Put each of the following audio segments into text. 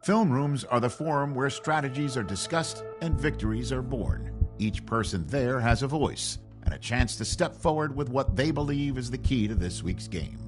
Film rooms are the forum where strategies are discussed and victories are born. Each person there has a voice and a chance to step forward with what they believe is the key to this week's game.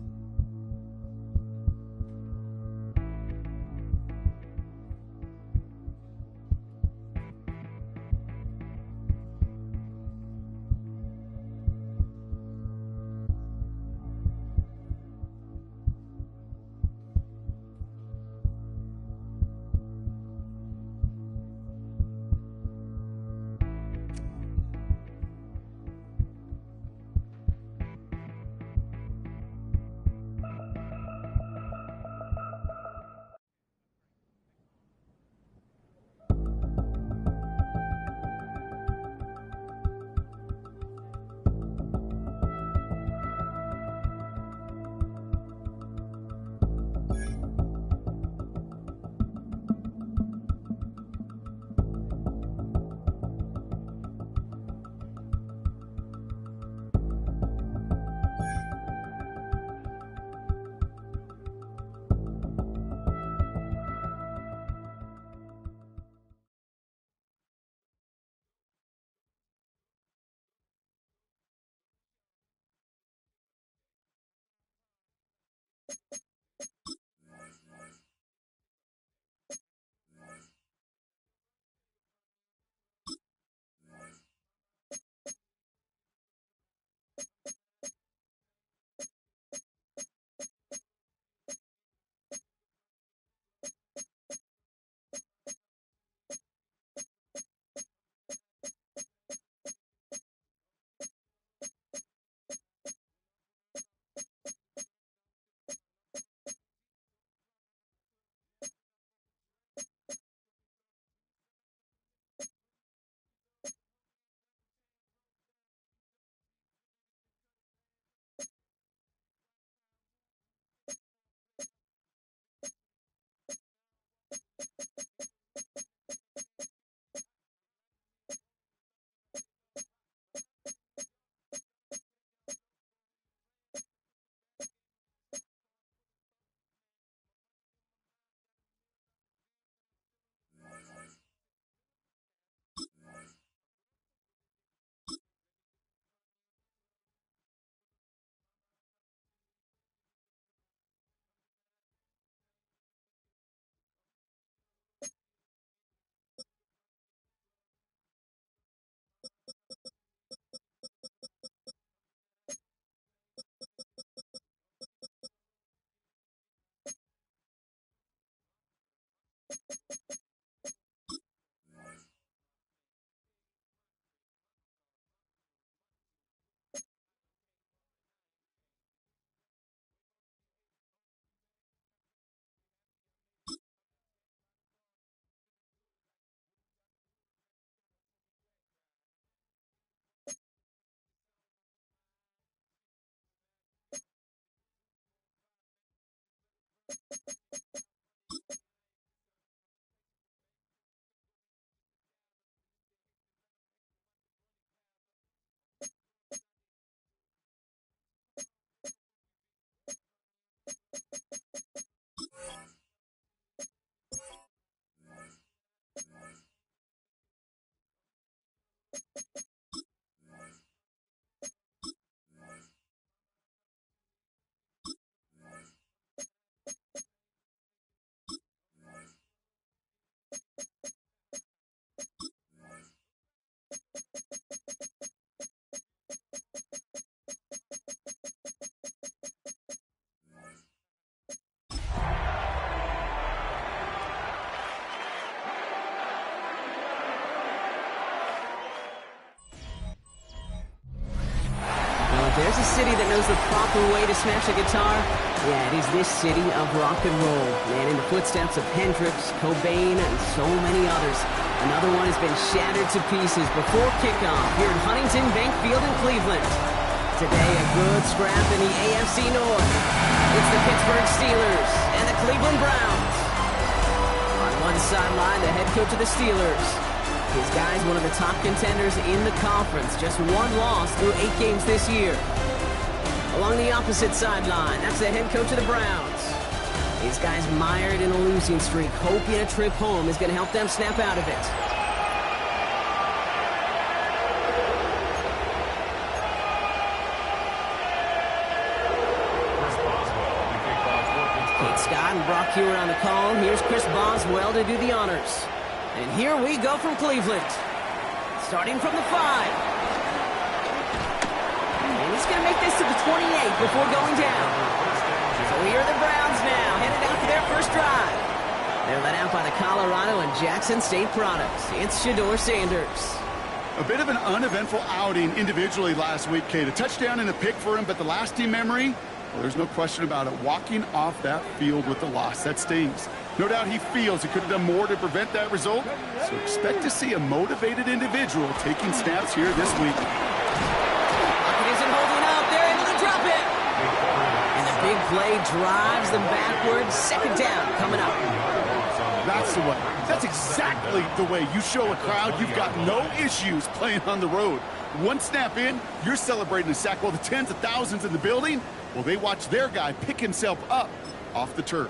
there's a city that knows the proper way to smash a guitar, yeah, it is this city of rock and roll. Man, in the footsteps of Hendrix, Cobain, and so many others. Another one has been shattered to pieces before kickoff here at Huntington Bank Field in Cleveland. Today, a good scrap in the AFC North. It's the Pittsburgh Steelers and the Cleveland Browns. On one sideline, the head coach of the Steelers. His guy's one of the top contenders in the conference. Just one loss through 8 games this year. Along the opposite sideline, that's the head coach of the Browns. His guy's mired in a losing streak, hoping a trip home is going to help them snap out of it. Kate Scott and Brock Hewitt on the call. Here's Chris Boswell to do the honors. And here we go from Cleveland. Starting from the 5. And he's going to make this to the 28 before going down. So here are the Browns now, headed out for their first drive. They're led out by the Colorado and Jackson State products. It's Shedeur Sanders. A bit of an uneventful outing individually last week, Kate. A touchdown and a pick for him, but the lasting memory, well, there's no question about it. Walking off that field with the loss, that stings. No doubt he feels he could have done more to prevent that result, so expect to see a motivated individual taking snaps here this week. It isn't holding up. They're able to drop it. And the big play drives them backwards. Second down coming up. That's the way. That's exactly the way you show a crowd you've got no issues playing on the road. One snap in, you're celebrating a sack. While the tens of thousands in the building, well, they watch their guy pick himself up off the turf.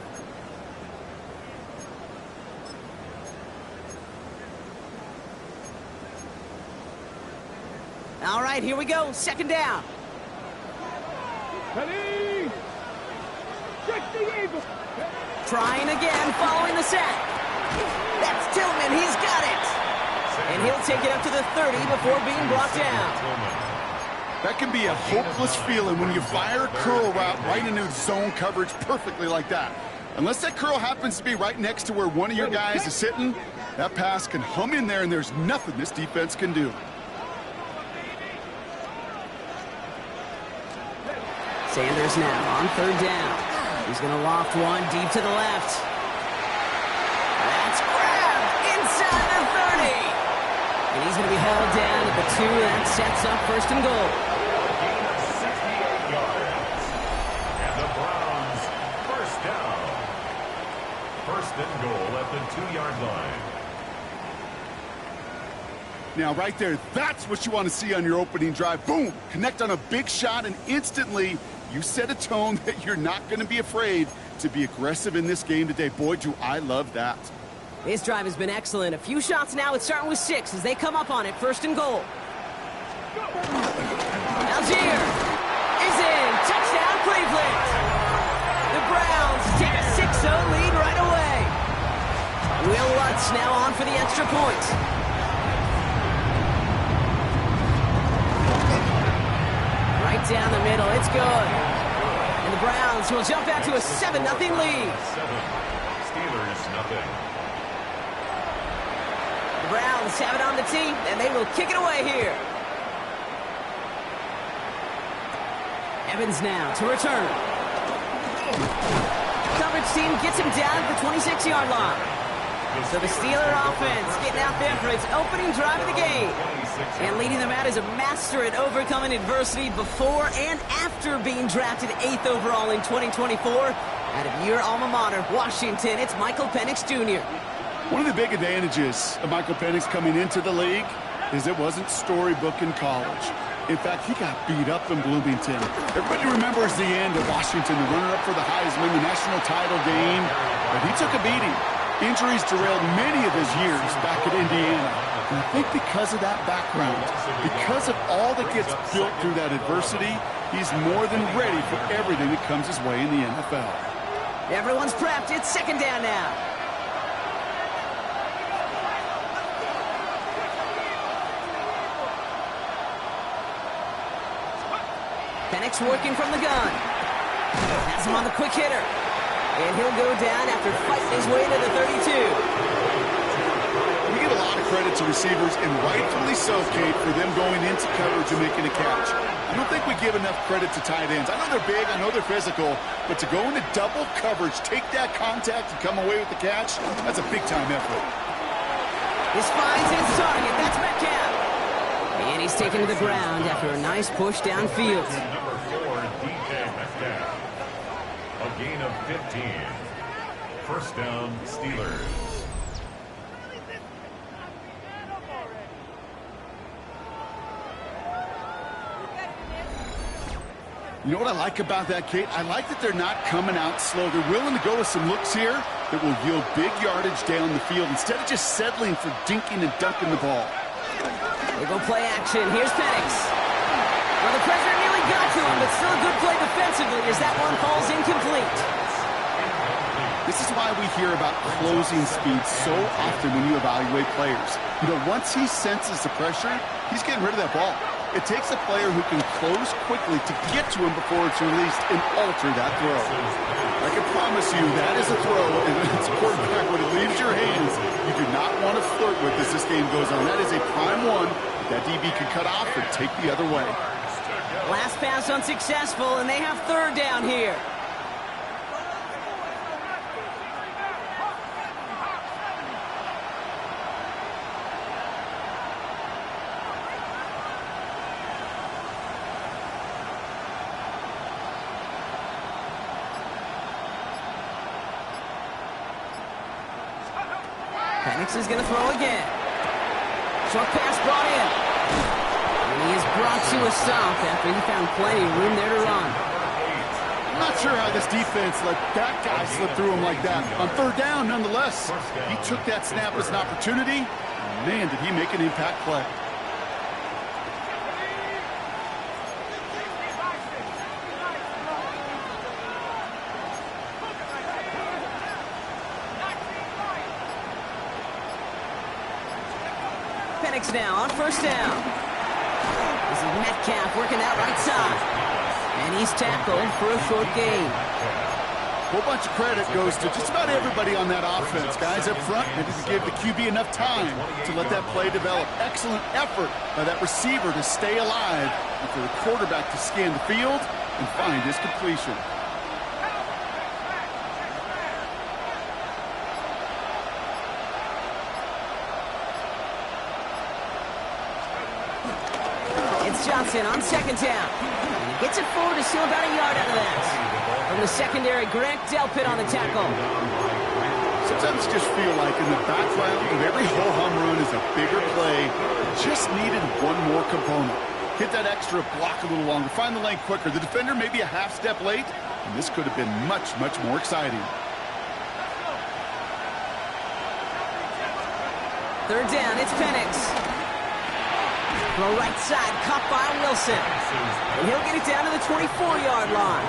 All right, here we go. Second down. Ready? Check the eagle. Trying again, following the sack. That's Tillman. He's got it. And he'll take it up to the 30 before being brought down. That can be a hopeless feeling when you fire a curl route right into zone coverage perfectly like that. Unless that curl happens to be right next to where one of your guys is sitting, that pass can hum in there and there's nothing this defense can do. Sanders now on third down. He's going to loft one deep to the left. That's grabbed inside the 30. And he's going to be held down at the 2. That sets up first and goal. Gain of 68 yards. And the Browns first down. First and goal at the 2-yard line. Now, right there, that's what you want to see on your opening drive. Boom! Connect on a big shot, and instantly you set a tone that you're not going to be afraid to be aggressive in this game today. Boy, do I love that. This drive has been excellent. A few shots now. It's starting with 6 as they come up on it. First and goal. Algier is in. Touchdown, Cleveland. The Browns take a 6-0 lead right away. Will Lutz now on for the extra point. Right down the middle. It's good. And the Browns will jump out to a 7-0 lead. 7. Steelers nothing. The Browns have it on the tee, and they will kick it away here. Evans now to return. Coverage team gets him down at the 26-yard line. So the Steeler offense getting out there for its opening drive of the game. And leading them out is a master at overcoming adversity before and after being drafted 8th overall in 2024. Out of your alma mater, Washington, it's Michael Penix Jr. One of the big advantages of Michael Penix coming into the league is it wasn't storybook in college. In fact, he got beat up in Bloomington. Everybody remembers the end of Washington, the runner-up for the Heisman, the national title game. But he took a beating. Injuries derailed many of his years back at Indiana. And I think because of that background, because of all that gets built through that adversity, he's more than ready for everything that comes his way in the NFL. Everyone's prepped. It's second down now. Penix working from the gun. Has him on the quick hitter. And he'll go down after fighting his way to the 32. You get a lot of credit to receivers, and rightfully so, Kate, for them going into coverage and making a catch. I don't think we give enough credit to tight ends. I know they're big, I know they're physical, but to go into double coverage, take that contact, and come away with the catch, that's a big-time effort. This finds his target. That's Metcalf. And he's taken to the ground after a nice push downfield. Number 4, DJ Metcalf. A gain of 15. First down, Steelers. You know what I like about that, Kate? I like that they're not coming out slow. They're willing to go with some looks here that will yield big yardage down the field instead of just settling for dinking and dunking the ball. They go play action. Here's Penix. Well, the pressure nearly got to him, but still a good play defensively as that one falls incomplete. This is why we hear about closing speed so often when you evaluate players. You know, once he senses the pressure, he's getting rid of that ball. It takes a player who can close quickly to get to him before it's released and alter that throw. I can promise you that is a throw, and it's a quarterback when it leaves your hands. You do not want to flirt with as this game goes on. That is a prime one that DB can cut off and take the other way. Last pass unsuccessful, and they have third down here. Penix is going to throw again. Short pass brought in. And he is brought to a stop after he found plenty of room there to run. I'm not sure how this defense let that guy slip through him like that. On third down, nonetheless, he took that snap as an opportunity. Man, did he make an impact play. Penix now on first down. This is Metcalf working that right side. And he's tackled for a short gain. A whole bunch of credit goes to just about everybody on that offense. Guys up front needed to give the QB enough time to let that play develop. Excellent effort by that receiver to stay alive and for the quarterback to scan the field and find his completion. It's Johnson on second down. And he gets it forward to steal about a yard out of that. From the secondary, Grant Delpit on the tackle. Sometimes just feel like in the background of every ho-hum run is a bigger play. Just needed one more component. Hit that extra block a little longer. Find the lane quicker. The defender may be a half step late, and this could have been much, much more exciting. Third down, it's Penix. Throw right side, caught by Wilson. And he'll get it down to the 24-yard line.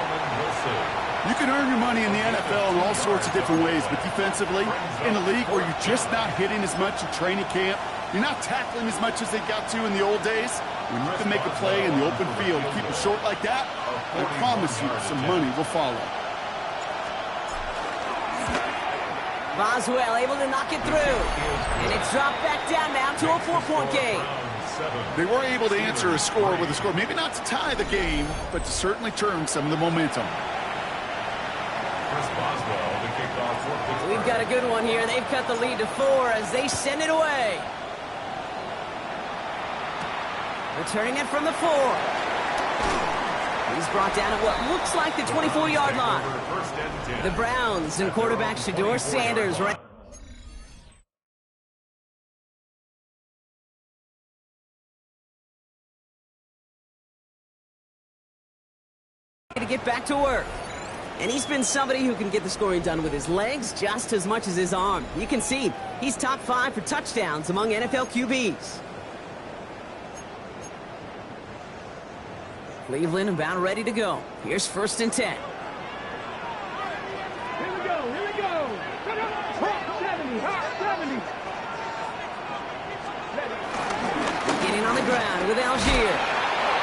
You can earn your money in the NFL in all sorts of different ways, but defensively, in a league where you're just not hitting as much in training camp, you're not tackling as much as they got to in the old days, when you can make a play in the open field, keep it short like that, I promise you some money will follow. Boswell able to knock it through. And it's dropped back down now to a 4-point game. They were able to answer a score with a score. Maybe not to tie the game, but to certainly turn some of the momentum. We've got a good one here. They've cut the lead to 4 as they send it away. Returning it from the 4. He's brought down at what looks like the 24-yard line. The Browns and quarterback Shedeur Sanders right to get back to work. And he's been somebody who can get the scoring done with his legs just as much as his arm. You can see he's top 5 for touchdowns among NFL QBs. Cleveland about ready to go. Here's 1st and 10. Here we go, here we go. 70, 70. Getting on the ground with Algier.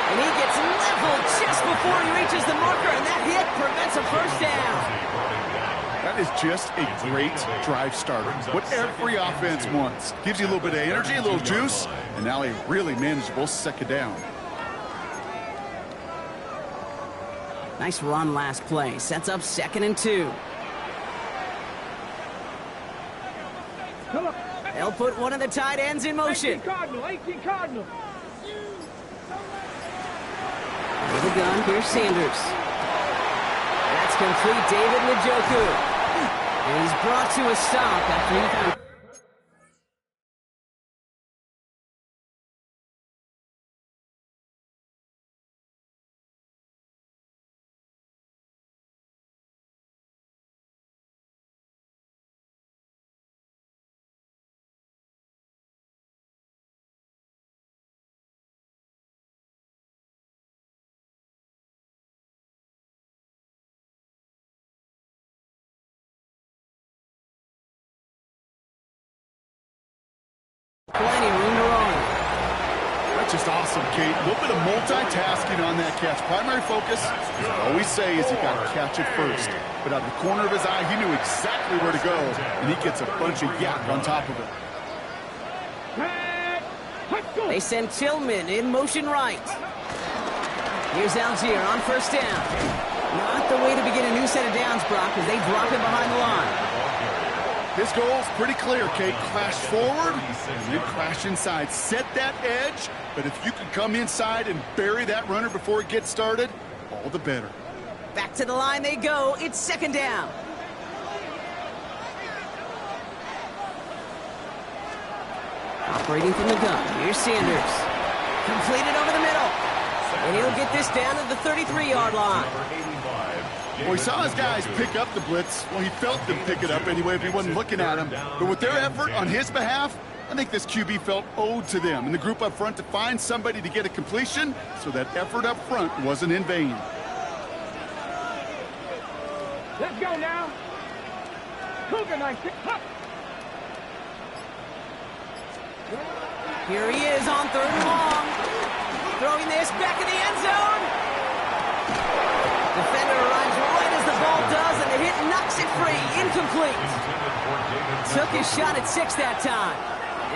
And he gets leveled just before he reaches the marker, and that hit prevents a first down. That is just a great drive starter. What every offense wants. Gives you a little bit of energy, a little juice, and now a really manageable second down. Nice run last play. Sets up 2nd and 2. They'll put one of the tight ends in motion. 18 Cardinal. With a gun, here's Sanders. That's complete. David Njoku. And he's brought to a stop after he found... Plenty of room to run. That's just awesome, Kate. A little bit of multitasking on that catch. Primary focus, as I always say, is you got to catch it first. But out of the corner of his eye, he knew exactly where to go, and he gets a bunch of yak on top of it. They send Tillman in motion right. Here's Algier on 1st down. Not the way to begin a new set of downs, Brock, as they drop him behind the line. His goal is pretty clear, Kate. Crash forward and then crash inside. Set that edge, but if you can come inside and bury that runner before it gets started, all the better. Back to the line they go. It's 2nd down. Operating from the gun. Here's Sanders. Completed over the middle. And he'll get this down to the 33-yard line. Well, he saw his guys pick up the blitz. Well, he felt them pick it up anyway if he wasn't looking at him. But with their effort on his behalf, I think this QB felt owed to them and the group up front to find somebody to get a completion, so that effort up front wasn't in vain. Let's go now. Cougar 19. Here he is on 3rd and long. Throwing this back in the end zone. Defender arrives right as the ball does, and the hit knocks it free. Incomplete. Took his shot at 6 that time.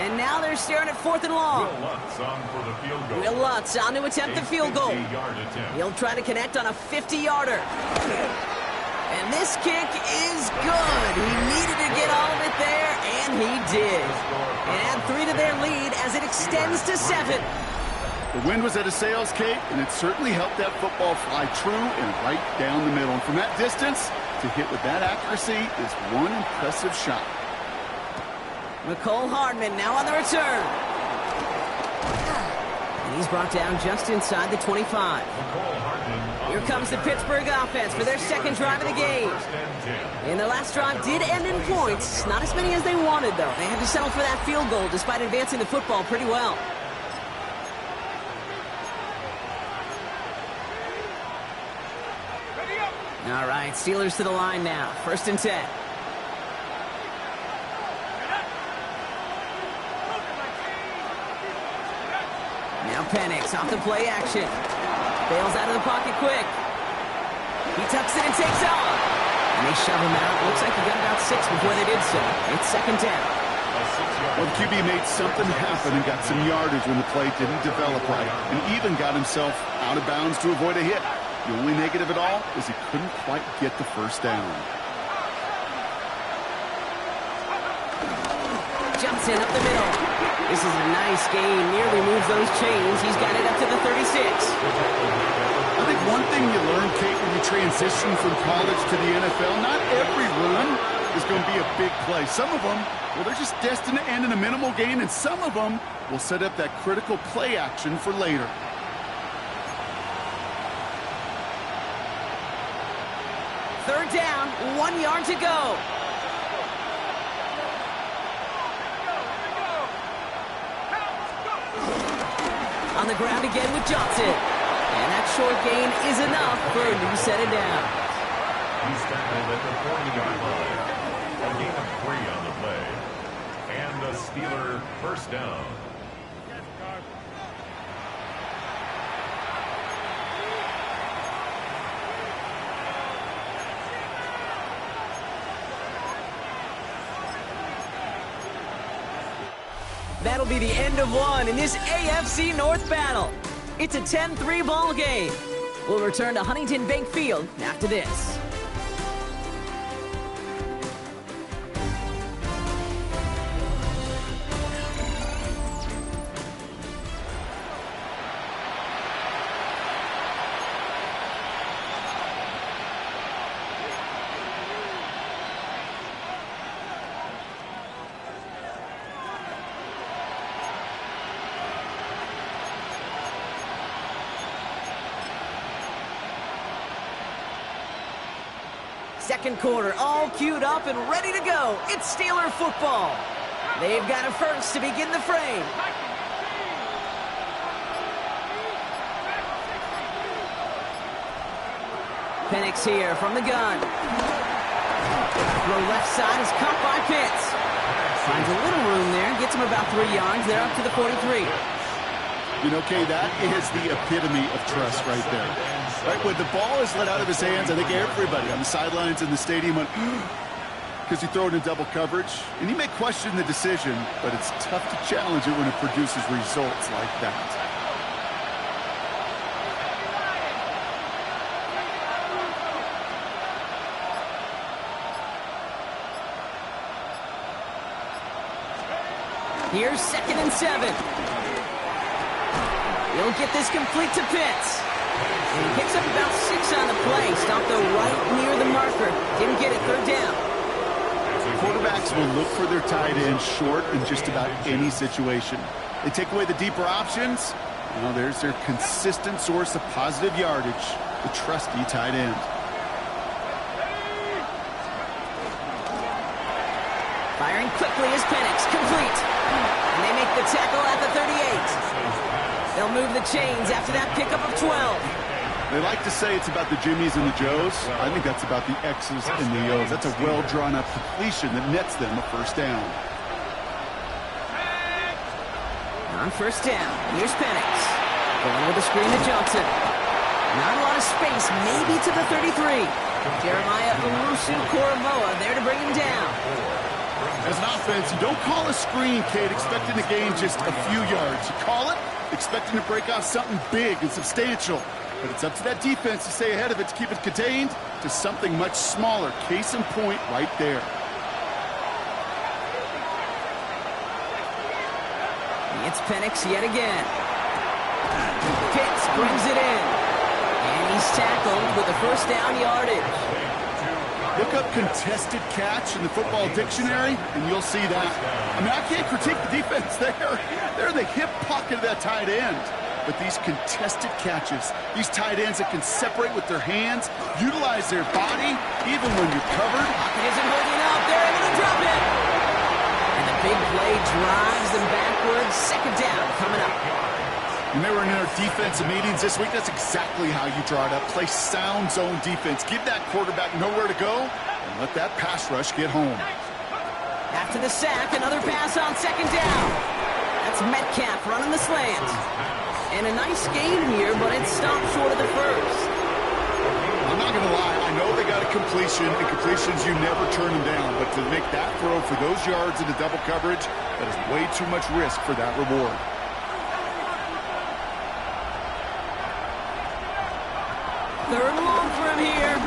And now they're staring at 4th and long. Will Lutz on to attempt the field goal. He'll try to connect on a 50-yarder. And this kick is good. He needed to get all of it there, and he did. And add 3 to their lead as it extends to 7. The wind was at his sails, Kate, and it certainly helped that football fly true and right down the middle. And from that distance, to hit with that accuracy is one impressive shot. McCole Hardman now on the return. And he's brought down just inside the 25. Here comes the Pittsburgh offense for their 2nd drive of the game. And their last drive did end in points. Not as many as they wanted, though. They had to settle for that field goal despite advancing the football pretty well. All right, Steelers to the line now. 1st and 10. Now Penix off the play action. Bails out of the pocket quick. He tucks it and takes off. And they shove him out. Looks like he got about 6 before they did so. It's 2nd down. Well, the QB made something happen and got some yardage when the play didn't develop right, and even got himself out of bounds to avoid a hit. The only negative at all is he couldn't quite get the 1st down. Jumps in up the middle. This is a nice gain. Nearly moves those chains. He's got it up to the 36. I think one thing you learn, Kate, when you transition from college to the NFL, not every run is going to be a big play. Some of them, well, they're just destined to end in a minimal gain, and some of them will set up that critical play action for later. Third down, 1 yard to go. On the ground again with Johnson. And that short gain is enough for a new set of downs. He's tackled at the 40-yard line. A gain of 3 on the play. And a Steeler 1st down. be the end of one in this AFC North battle. It's a 10-3 ball game. We'll return to Huntington Bank Field after this. Second quarter, all queued up and ready to go. It's Steeler football. They've got a first to begin the frame. Penix here from the gun. Throw left side is caught by Pitts. Finds a little room there, gets him about 3 yards. They're up to the 43. You know, Kay, that is the epitome of trust right there. Right, when the ball is let out of his hands, I think everybody on the sidelines in the stadium went, because you throw it in double coverage. And you may question the decision, but it's tough to challenge it when it produces results like that. Here's 2nd and 7. He'll get this complete to Pitts. And he picks up about 6 on the play. Stopped though right near the marker. Didn't get it. 3rd down. Quarterbacks will look for their tight end short in just about any situation. They take away the deeper options. Well, there's their consistent source of positive yardage, the trusty tight end. Firing quickly is Penix. Complete. And they make the tackle at the 38. They'll move the chains after that pickup of 12. They like to say it's about the Jimmies and the Joes. I think that's about the X's and the O's. That's a well-drawn-up completion that nets them a first down. On first down, here's Penix. Going with a screen to Johnson. Not a lot of space, maybe to the 33. Jeremiah Owusu-Koramoah there to bring him down. As an offense, you don't call a screen, Kate, expecting to gain just a few yards. You call it expecting to break off something big and substantial. But it's up to that defense to stay ahead of it, to keep it contained to something much smaller. Case in point right there. It's Penix yet again. Pitts brings it in. And he's tackled with a first down yardage. Look up contested catch in the football dictionary, and you'll see that. I mean, I can't critique the defense there. They're in the hip pocket of that tight end. But these contested catches, these tight ends that can separate with their hands, utilize their body, even when you're covered. Pocket isn't holding up. They're able to drop it. And the big play drives them backwards. 2nd down coming up. When they were in their defensive meetings this week, that's exactly how you draw it up. Play sound zone defense. Give that quarterback nowhere to go, and let that pass rush get home. After the sack, another pass on 2nd down. That's Metcalf running the slant. And a nice gain here, but it stopped short of the first. I'm not going to lie. I know they got a completion, and completions, you never turn them down. But to make that throw for those yards into double coverage, that is way too much risk for that reward. Third and long for him here.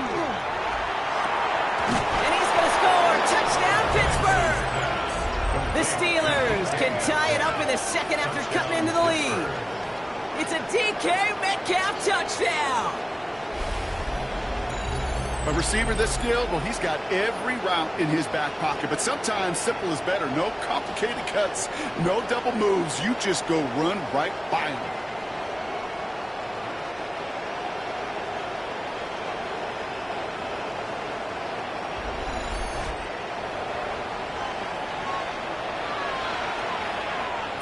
And he's going to score. Touchdown, Pittsburgh. The Steelers can tie it up in the second after cutting into the lead. It's a DK Metcalf touchdown. A receiver this skilled, well, he's got every route in his back pocket. But sometimes simple is better. No complicated cuts, no double moves. You just go run right by him.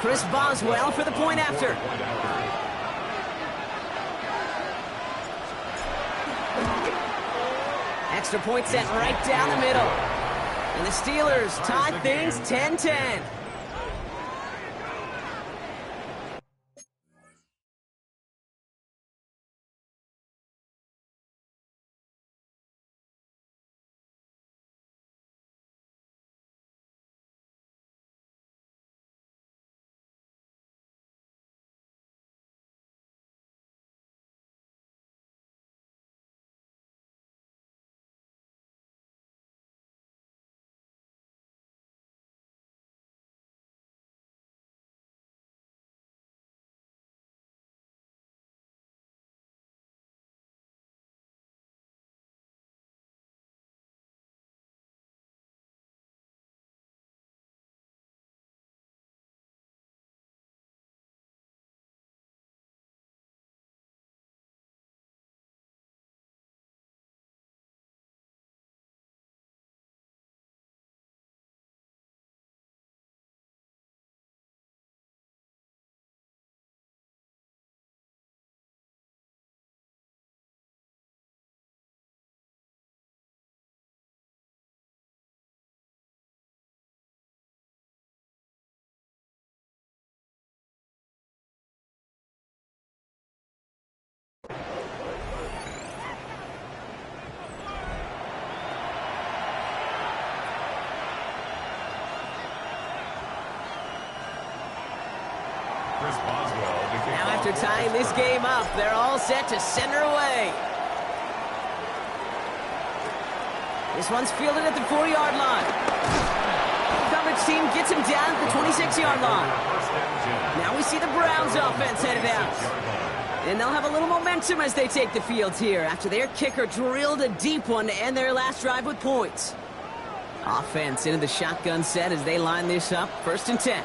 Chris Boswell for the point after. Extra point sent right down the middle. And the Steelers tie things 10-10. After tying this game up, they're all set to send her away. This one's fielded at the 4-yard line. The coverage team gets him down at the 26-yard line. Now we see the Browns offense headed out. And they'll have a little momentum as they take the field here after their kicker drilled a deep one to end their last drive with points. Offense into the shotgun set as they line this up. 1st and 10.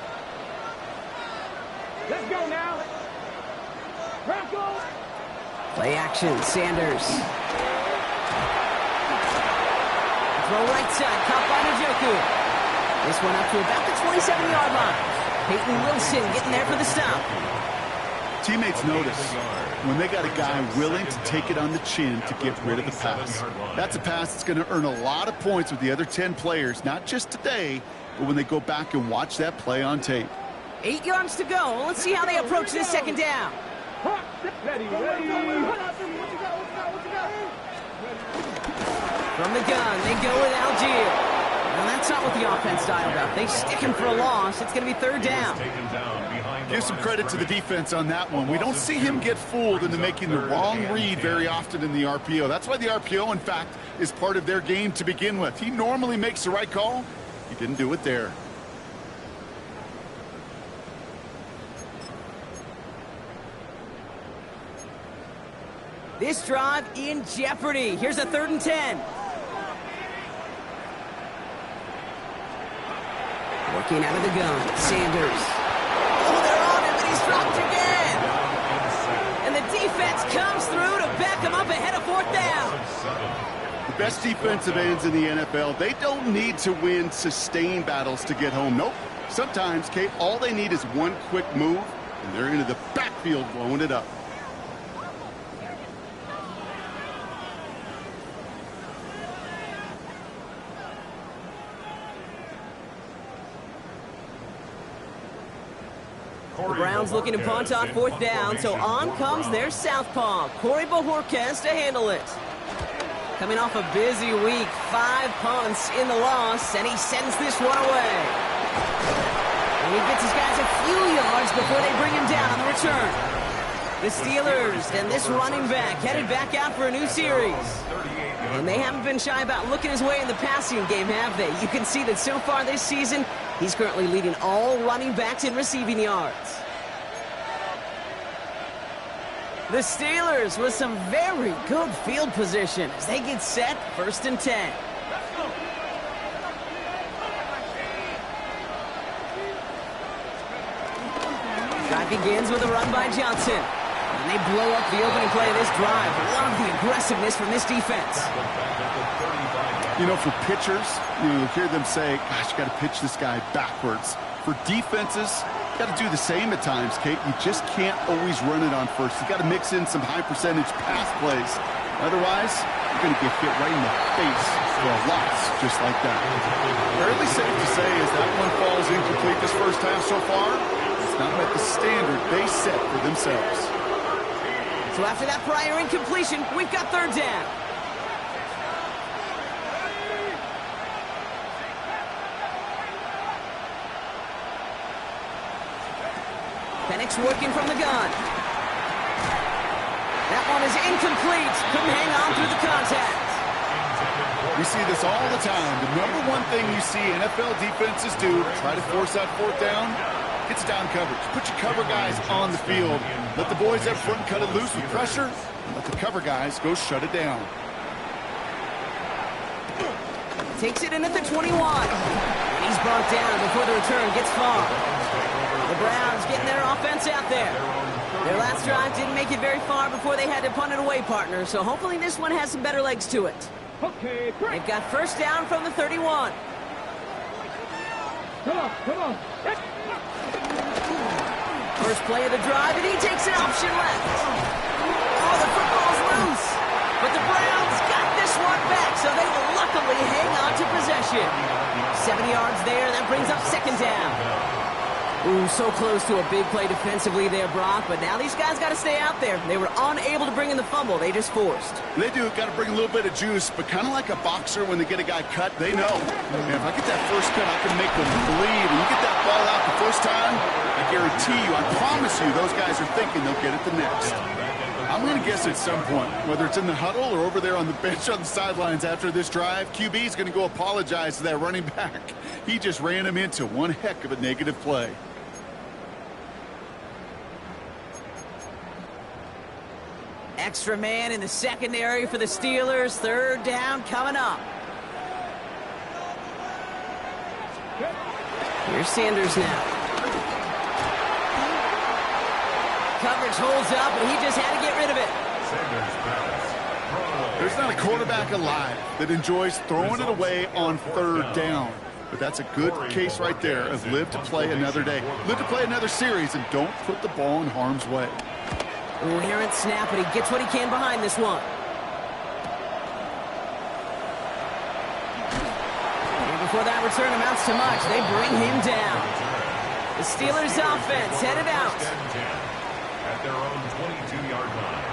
Let's go now. Bronco. Play action, Sanders. Throw right side, caught by Njoku. This one up to about the 27-yard line. Peyton Wilson getting there for the stop. Teammates notice when they got a guy willing to take it on the chin to get rid of the pass. That's a pass that's going to earn a lot of points with the other 10 players, not just today, but when they go back and watch that play on tape. 8 yards to go. Let's see how they approach this 2nd down. Ready. From the gun, they go with Algier. Now that's not what the offense dialed up. They stick him for a loss. It's going to be 3rd down. Give some credit to the defense on that one. We don't see him get fooled into making the wrong read very often in the RPO. That's why the RPO, in fact, is part of their game to begin with. He normally makes the right call. He didn't do it there. This drive in jeopardy. Here's a 3rd and 10. Working out of the gun, Sanders. Oh, they're on him, and he's dropped again. And the defense comes through to back him up ahead of 4th down. The best defensive ends in the NFL, they don't need to win sustained battles to get home. Nope. Sometimes, Kate, all they need is one quick move, and they're into the backfield blowing it up. The Browns looking to punt on 4th down, so on comes their southpaw, Corey Bojorquez, to handle it. Coming off a busy week, 5 punts in the loss, and he sends this one away. And he gets his guys a few yards before they bring him down on the return. The Steelers and this running back headed back out for a new series. And they haven't been shy about looking his way in the passing game, have they? You can see that so far this season, he's currently leading all running backs in receiving yards. The Steelers with some very good field position as they get set, 1st and 10. Drive begins with a run by Johnson. And they blow up the opening play of this drive. Love the aggressiveness from this defense. You know, for pitchers, you hear them say, gosh, you got to pitch this guy backwards. For defenses, you got to do the same at times, Kate. You just can't always run it on first. You got to mix in some high-percentage pass plays. Otherwise, you're going to get hit right in the face for a loss just like that. Fairly safe to say as that one falls incomplete this first half so far, it's not met the standard they set for themselves. So after that prior incompletion, we've got 3rd down. Penix working from the gun. That one is incomplete. Couldn't hang on through the contact. We see this all the time. The number one thing you see NFL defenses do to try to force that 4th down, it's down coverage. Put your cover guys on the field. Let the boys up front cut it loose with pressure, and let the cover guys go shut it down. Takes it in at the 21. And he's brought down before the return gets far. The Browns getting their offense out there. Their last drive didn't make it very far before they had to punt it away, partner, so hopefully this one has some better legs to it. Okay, They've got 1st down from the 31. come on. First play of the drive, and he takes an option left. Oh, the football's loose. But the Browns got this one back, so they will luckily hang on to possession. 7 yards there, that brings up 2nd down. Ooh, so close to a big play defensively there, Brock, but now these guys got to stay out there. They were unable to bring in the fumble. They just forced. They do. Got to bring a little bit of juice, but kind of like a boxer when they get a guy cut, they know. Man, if I get that first cut, I can make them bleed. And you get that ball out the first time, I guarantee you, I promise you, those guys are thinking they'll get it the next. I'm going to guess at some point, whether it's in the huddle or over there on the bench on the sidelines after this drive, QB is going to go apologize to that running back. He just ran him into one heck of a negative play. Extra man in the secondary for the Steelers. Third down coming up. Here's Sanders now. Coverage holds up, and he just had to get rid of it. There's not a quarterback alive that enjoys throwing it away on third down. But that's a good case right there of live to play another day. Live to play another series, and don't put the ball in harm's way. Ooh, errant snap, but he gets what he can behind this one. And before that return amounts to much, they bring him down. The Steelers offense headed out. At their own 22-yard line.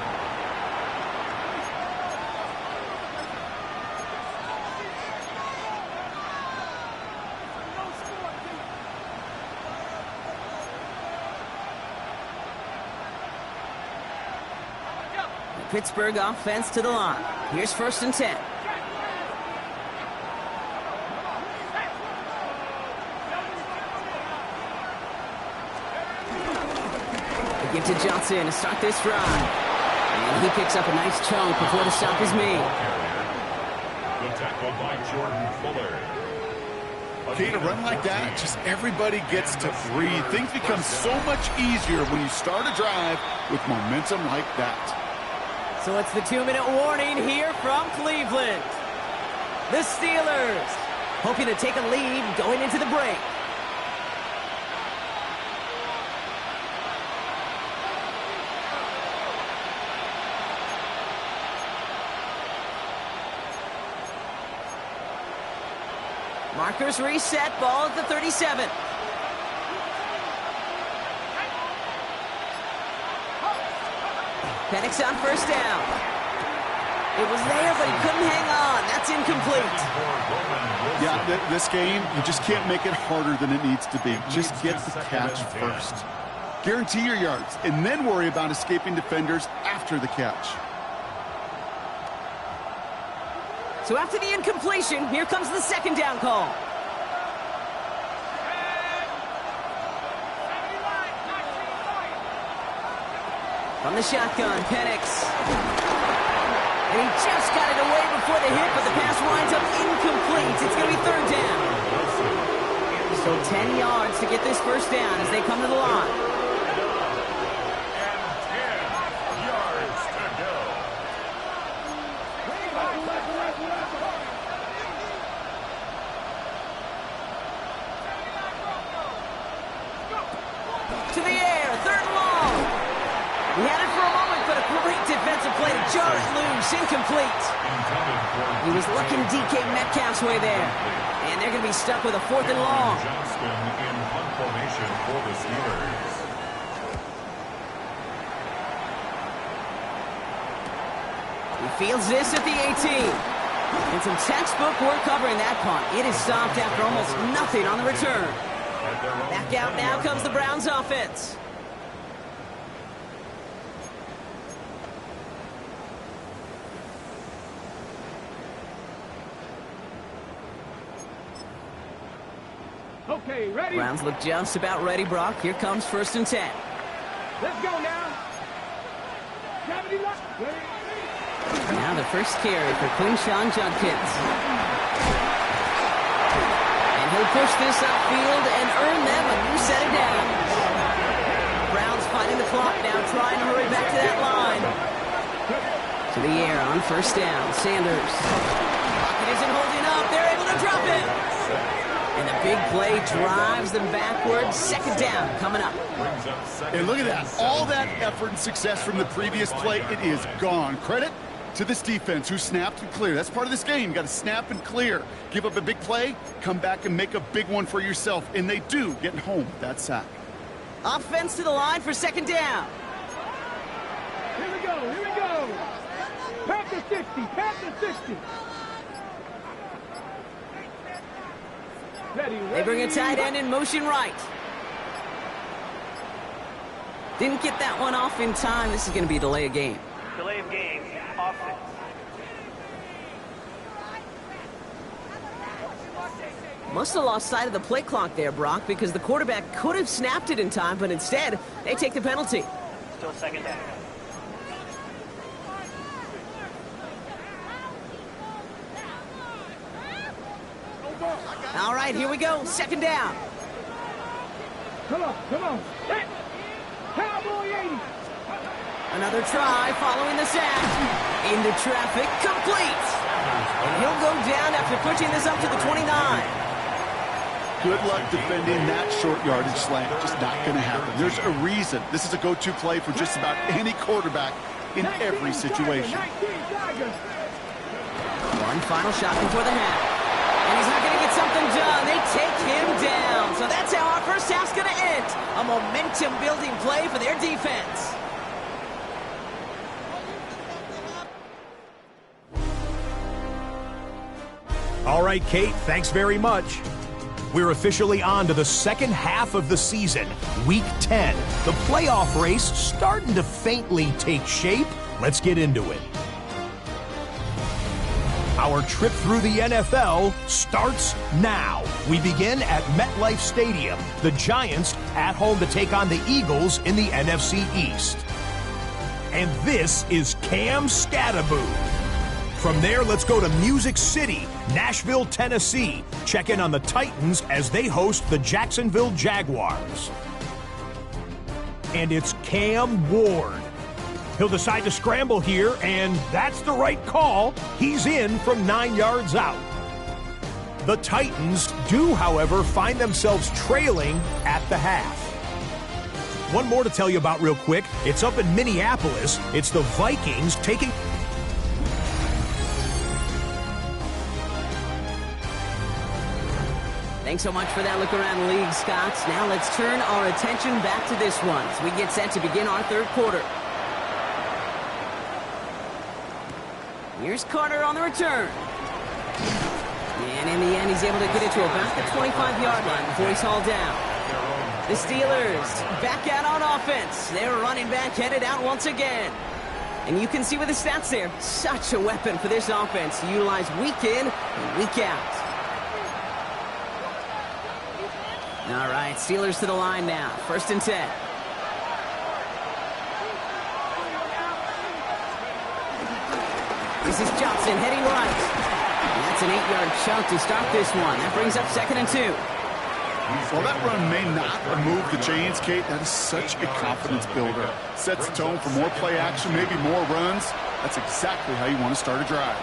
Pittsburgh offense to the line. Here's 1st and 10. They give to Johnson to start this drive. And he picks up a nice chunk before the stop is made. The tackle by Jordan Fuller. Okay, to run like that, just everybody gets to breathe. Things become so much easier when you start a drive with momentum like that. So it's the 2-minute warning here from Cleveland. The Steelers hoping to take a lead going into the break. Markers reset, ball at the 37. Penix on 1st down. It was there, but he couldn't hang on. That's incomplete. Yeah, this game, you just can't make it harder than it needs to be. Just get the catch first. Guarantee your yards, and then worry about escaping defenders after the catch. So after the incompletion, here comes the 2nd down call. From the shotgun, Penix. And he just got it away before the hit, but the pass winds up incomplete. It's going to be 3rd down. So 10 yards to get this 1st down as they come to the line. And 10 yards to go. To the air, 3rd and long. He had it for a moment, but a great defensive play to jar it loose, incomplete. He was looking DK Metcalf's way there. And they're going to be stuck with a 4th and long. Johnston in punt formation for the Steelers. He fields this at the 18. And some textbook work covering that punt. It is stopped after almost nothing on the return. Back out now comes the Browns offense. Okay, ready? Browns look just about ready, Brock. Here comes 1st and 10. Let's go now. Gravity lock. Now the first carry for Quinshawn Judkins. And he'll push this upfield and earn them a new set of downs. Browns fighting the clock now, trying to hurry back to that line. To the air on 1st down. Sanders. Pocket isn't holding up. They're able to drop it. And the big play drives them backwards. 2nd down coming up. And look at that. All that effort and success from the previous play, it is gone. Credit to this defense who snapped and cleared. That's part of this game. You got to snap and clear. Give up a big play, come back and make a big one for yourself. And they do, getting home with that sack. Offense to the line for second down. Here we go, here we go. Pack the 60, pack the 60. Ready, They bring a tight end in motion right. Didn't get that one off in time. This is going to be a delay of game. Delay of game, offense. Must have lost sight of the play clock there, Brock, because the quarterback could have snapped it in time, but instead, they take the penalty. Still second down. All right, here we go. Second down. Come on, come on. Hey, Cowboy 80. Another try following the sack. Into traffic, complete. And he'll go down after pushing this up to the 29. Good luck defending that short yardage slant. Just not going to happen. There's a reason. This is a go-to play for just about any quarterback in every situation. One final shot before the half. And he's not going to get something done. They take him down. So that's how our first half's going to end. A momentum-building play for their defense. All right, Kate, thanks very much. We're officially on to the second half of the season, Week 10. The playoff race starting to faintly take shape. Let's get into it. Our trip through the NFL starts now. We begin at MetLife Stadium. The Giants at home to take on the Eagles in the NFC East. And this is Cam Scattaboo. From there, let's go to Music City, Nashville, Tennessee. Check in on the Titans as they host the Jacksonville Jaguars. And it's Cam Ward. He'll decide to scramble here, and that's the right call. He's in from 9 yards out. The Titans do, however, find themselves trailing at the half. One more to tell you about real quick. It's up in Minneapolis. It's the Vikings taking... Thanks so much for that look around the league, Scott. Now let's turn our attention back to this one as we get set to begin our third quarter. Here's Carter on the return. And in the end, he's able to get it to about the 25-yard line before he's hauled down. The Steelers back out on offense. Their running back headed out once again. And you can see with the stats there, such a weapon for this offense to utilize week in and week out. All right, Steelers to the line now. 1st and 10. This is Johnson heading right. And that's an 8-yard chunk to start this one. That brings up 2nd and 2. While that run may not remove the chains, Kate, that is such a confidence builder. Sets the tone for more play action, maybe more runs. That's exactly how you want to start a drive.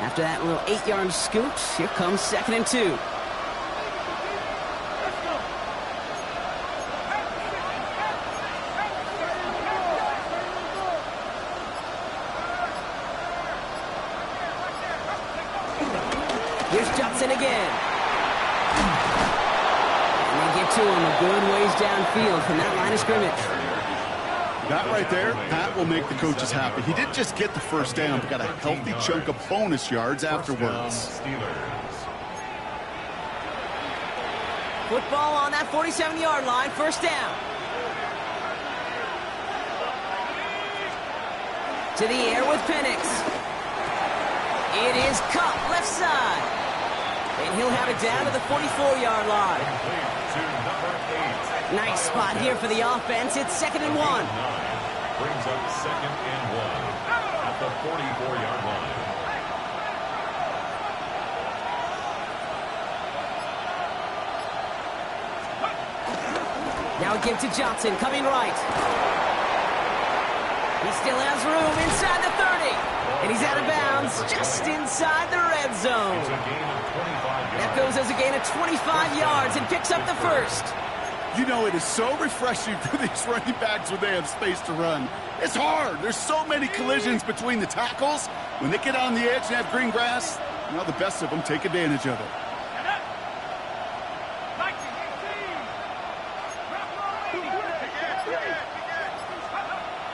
After that little 8-yard scoot, here comes 2nd and 2. Here's Johnson again. And they get to him a good ways downfield from that line of scrimmage. That right there, that will make the coaches happy. He didn't just get the first down, but got a healthy chunk of bonus yards afterwards. Football on that 47-yard line, 1st down. To the air with Penix. It is caught left side. And he'll have it down to the 44-yard line. Nice spot here for the offense. It's 2nd and 1. Brings up 2nd and 1 at the 44-yard line. Now a give to Johnson, coming right. He still has room inside the 30. And he's out of bounds just inside the red zone. It's a gain of 25 yards. That goes as a gain of 25 yards and picks up the 1st. You know, it is so refreshing for these running backs when they have space to run. It's hard. There's so many collisions between the tackles. When they get on the edge and have green grass, Now the best of them take advantage of it.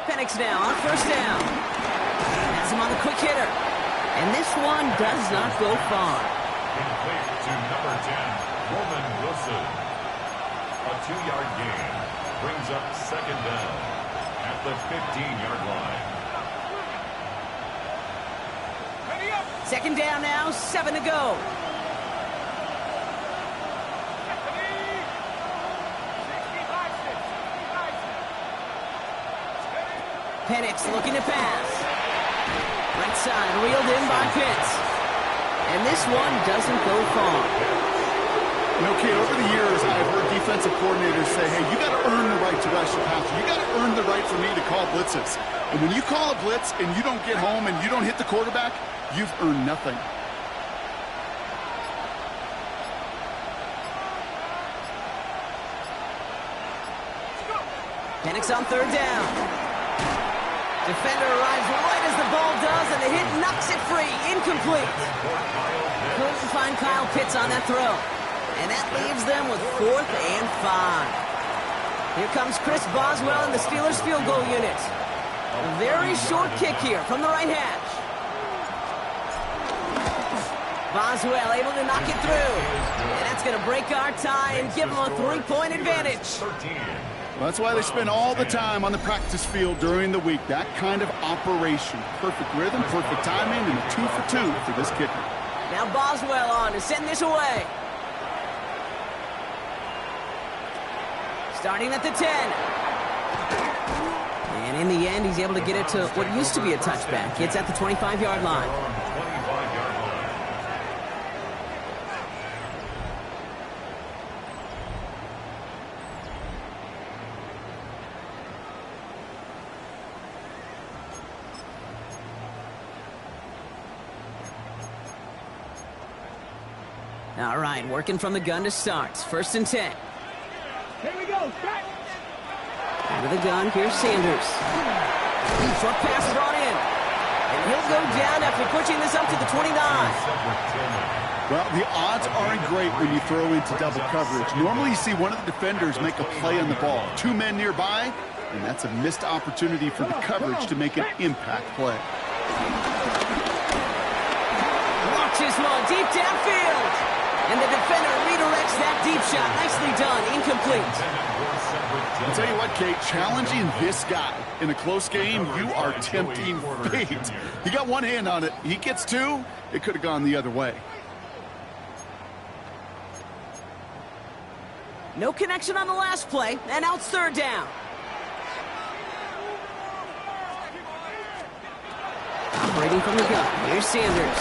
Penix now on first down. Has him on the quick hitter. And this one does not go far. Complete to number 10, Roman Wilson. A 2-yard gain brings up second down at the 15-yard line. Second down now, 7 to go. Penix looking to pass. Right side, reeled in by Pitts. And this one doesn't go far. You know, Kate, over the years, I've heard defensive coordinators say, hey, you got to earn the right to rush the passer. You got to earn the right for me to call blitzes. And when you call a blitz and you don't get home and you don't hit the quarterback, you've earned nothing. Penix on third down. Defender arrives right as the ball does, and the hit knocks it free. Incomplete. Couldn't find Kyle Pitts on that throw. And that leaves them with 4th and 5. Here comes Chris Boswell in the Steelers field goal unit. A very short kick here from the right hash. Boswell able to knock it through. And that's going to break our tie and give them a 3-point advantage. Well, that's why they spend all the time on the practice field during the week. That kind of operation. Perfect rhythm, perfect timing, and a 2 for 2 for this kicker. Now Boswell on to send this away. Starting at the 10. And in the end, he's able to get it to what used to be a touchback. It's at the 25-yard line. All right, working from the gun to start. 1st and 10. Here we go, back. Out of the gun, here's Sanders. Short pass brought in. And he'll go down after pushing this up to the 29. Well, the odds aren't great when you throw into double coverage. Normally you see one of the defenders make a play on the ball. 2 men nearby, and that's a missed opportunity for the coverage to make an impact play. Launches one deep downfield. And the defender redirects that deep shot. Nicely done. Incomplete. I'll tell you what, Kate, challenging this guy in a close game, you are tempting fate. He got one hand on it. He gets 2. It could have gone the other way. No connection on the last play, and now it's 3rd down. Operating from the gun. Here's Sanders.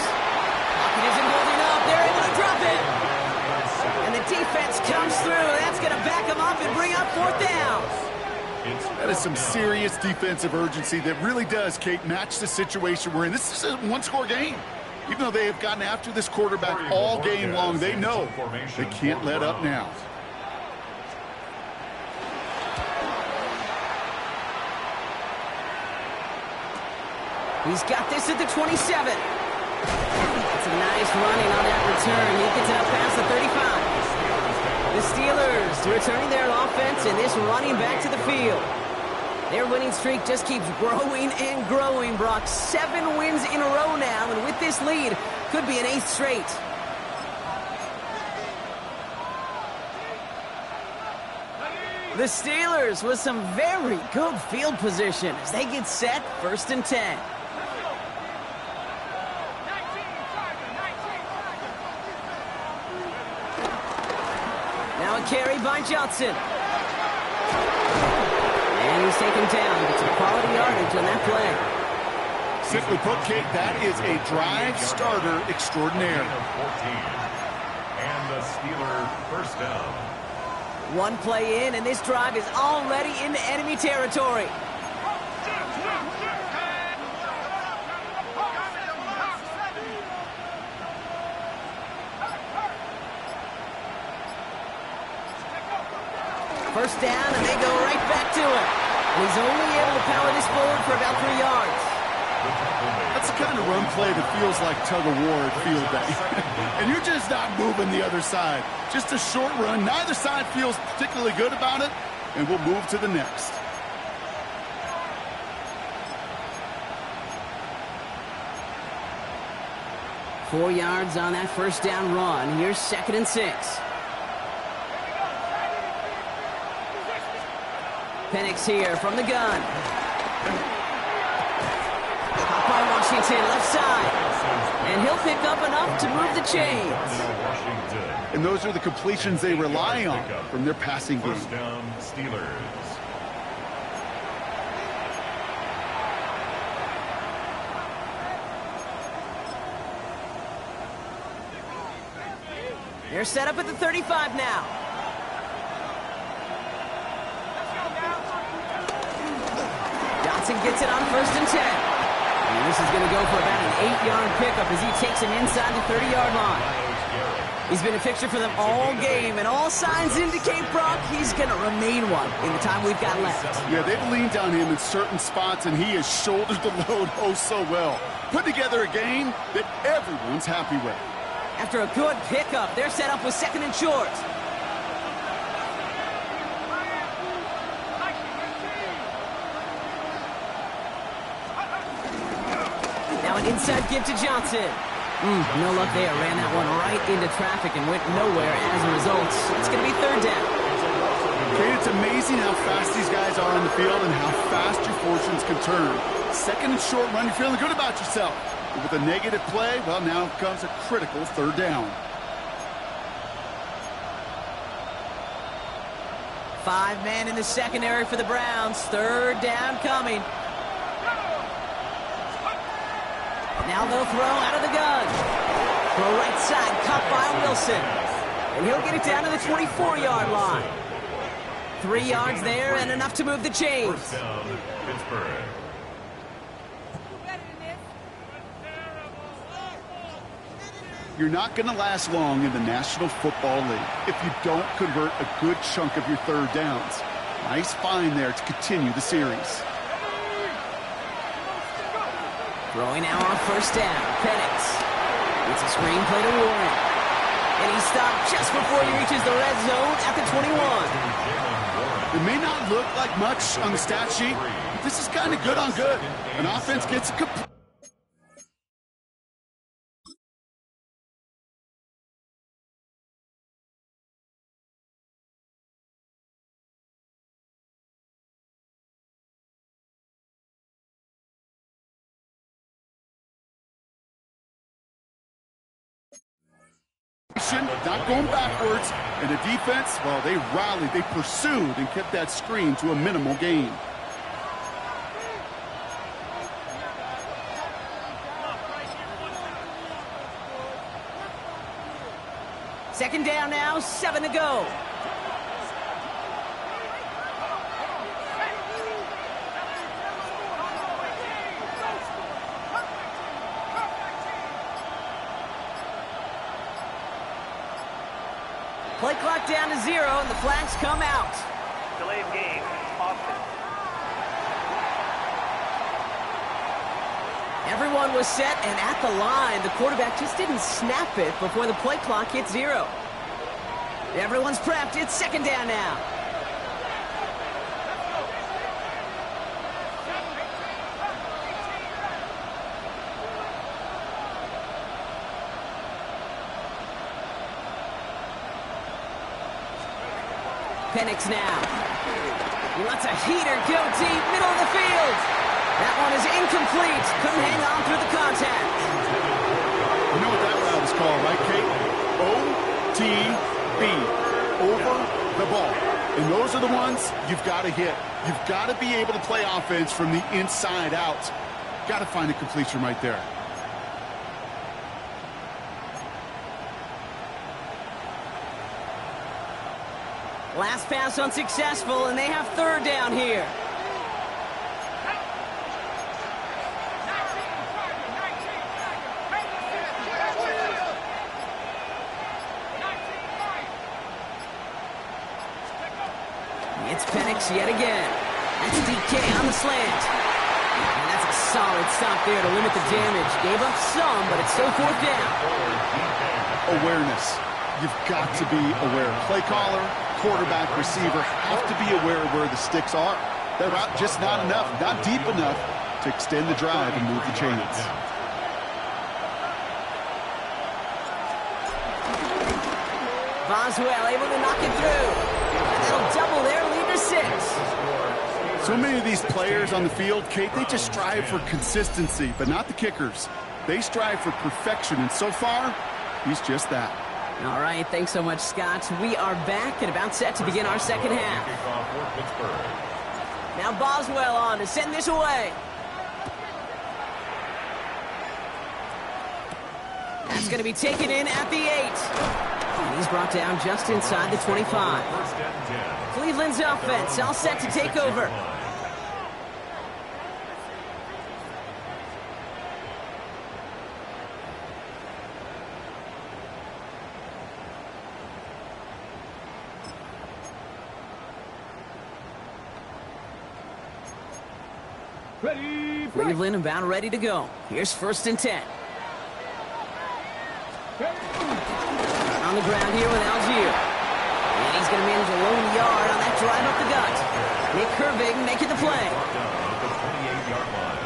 Pocket isn't holding up. They're able to drop it. And the defense comes through. That's going to back them up and bring up 4th down. That is some serious defensive urgency that really does, Kate, match the situation we're in. This is a one-score game. Even though they have gotten after this quarterback all game long, they know they can't let up now. He's got this at the 27. It's a nice running on that return. He gets it up past the 35. The Steelers returning their offense and this running back to the field. Their winning streak just keeps growing and growing, Brock. 7 wins in a row now, and with this lead, could be an 8th straight. The Steelers with some very good field position as they get set. 1st and 10. Now a carry by Johnson. And he's taken down. It's a quality yardage on that play. Simply put, Kate, that is a drive starter extraordinaire. And the Steeler 1st down. 1 play in, and this drive is already into enemy territory. First down, and they go right back to it. And he's only able to power this forward for about 3 yards. That's the kind of run play that feels like tug-of-war at field day. And you're just not moving the other side. Just a short run. Neither side feels particularly good about it, and we'll move to the next. Four yards on that first down run. Here's 2nd and 6. Penix here from the gun. Caught by Washington, left side. And he'll pick up enough to move the chains. And those are the completions they rely on from their passing game. First down, Steelers. They're set up at the 35 now. Johnson gets it on 1st and 10. And this is going to go for about an 8-yard pickup as he takes him inside the 30-yard line. He's been a fixture for them all game, and all signs indicate, Brock, he's going to remain one in the time we've got left. Yeah, they've leaned on him in certain spots, and he has shouldered the load oh so well. Put together a game that everyone's happy with. After a good pickup, they're set up with 2nd and short. Now an inside give to Johnson. No luck there. Ran that one right into traffic and went nowhere as a result. It's going to be 3rd down. Okay, it's amazing how fast these guys are on the field and how fast your fortunes can turn. 2nd and short run, you're feeling good about yourself. But with a negative play, well, now comes a critical 3rd down. 5-man in the secondary for the Browns. 3rd down coming. Now they'll throw out of the gun. Throw right side, caught by Wilson. And he'll get it down to the 24-yard line. 3 yards there and enough to move the chains. First down, Pittsburgh. You're not going to last long in the National Football League if you don't convert a good chunk of your 3rd downs. Nice find there to continue the series. Throwing now on 1st down. Penix. It's a screenplay to Warren. And he stopped just before he reaches the red zone at the 21. It may not look like much on the stat sheet, but this is kind of good on good. An offense gets a complete. Not going backwards, and the defense, well, they rallied, they pursued, and kept that screen to a minimal gain. Second down now, 7 to go. Play clock down to 0, and the flags come out. Delay of game, offense. Everyone was set and at the line. The quarterback just didn't snap it before the play clock hit 0. Everyone's prepped. It's 2nd down now. Penix now. He lets a heater go deep, middle of the field. That one is incomplete. Couldn't hang on through the contact. You know what that route is called, right, Kate? O-T-B. Over the ball. And those are the ones you've got to hit. You've got to be able to play offense from the inside out. Got to find a completion right there. Last pass unsuccessful, and they have 3rd down here. It's Penix yet again. That's DK on the slant. And that's That's a solid stop there to limit the damage. Gave up some, but it's still fourth down. Awareness. You've got to be aware. Play caller, quarterback, receiver have to be aware of where the sticks are. They're just not enough, not deep enough to extend the drive and move the chains. Boswell able to knock it through. And that'll double their lead to 6. So many of these players on the field, Kate, they just strive for consistency, but not the kickers. They strive for perfection, and so far, he's just that. All right, thanks so much, Scott. We are back and about set to begin our second half. Now Boswell on to send this away. That's going to be taken in at the 8. And he's brought down just inside the 25. Cleveland's offense all set to take over. Ready, Cleveland about ready to go. Here's 1st and 10. On the ground here with Algier. And he's going to manage a lone yard on that drive up the gut. Nick Herbig making the play. The 28-yard line.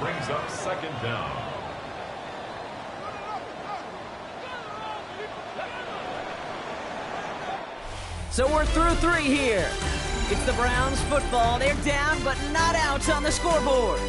Brings up 2nd down. So we're through 3 here. It's the Browns football. They're down, but not out on the scoreboard.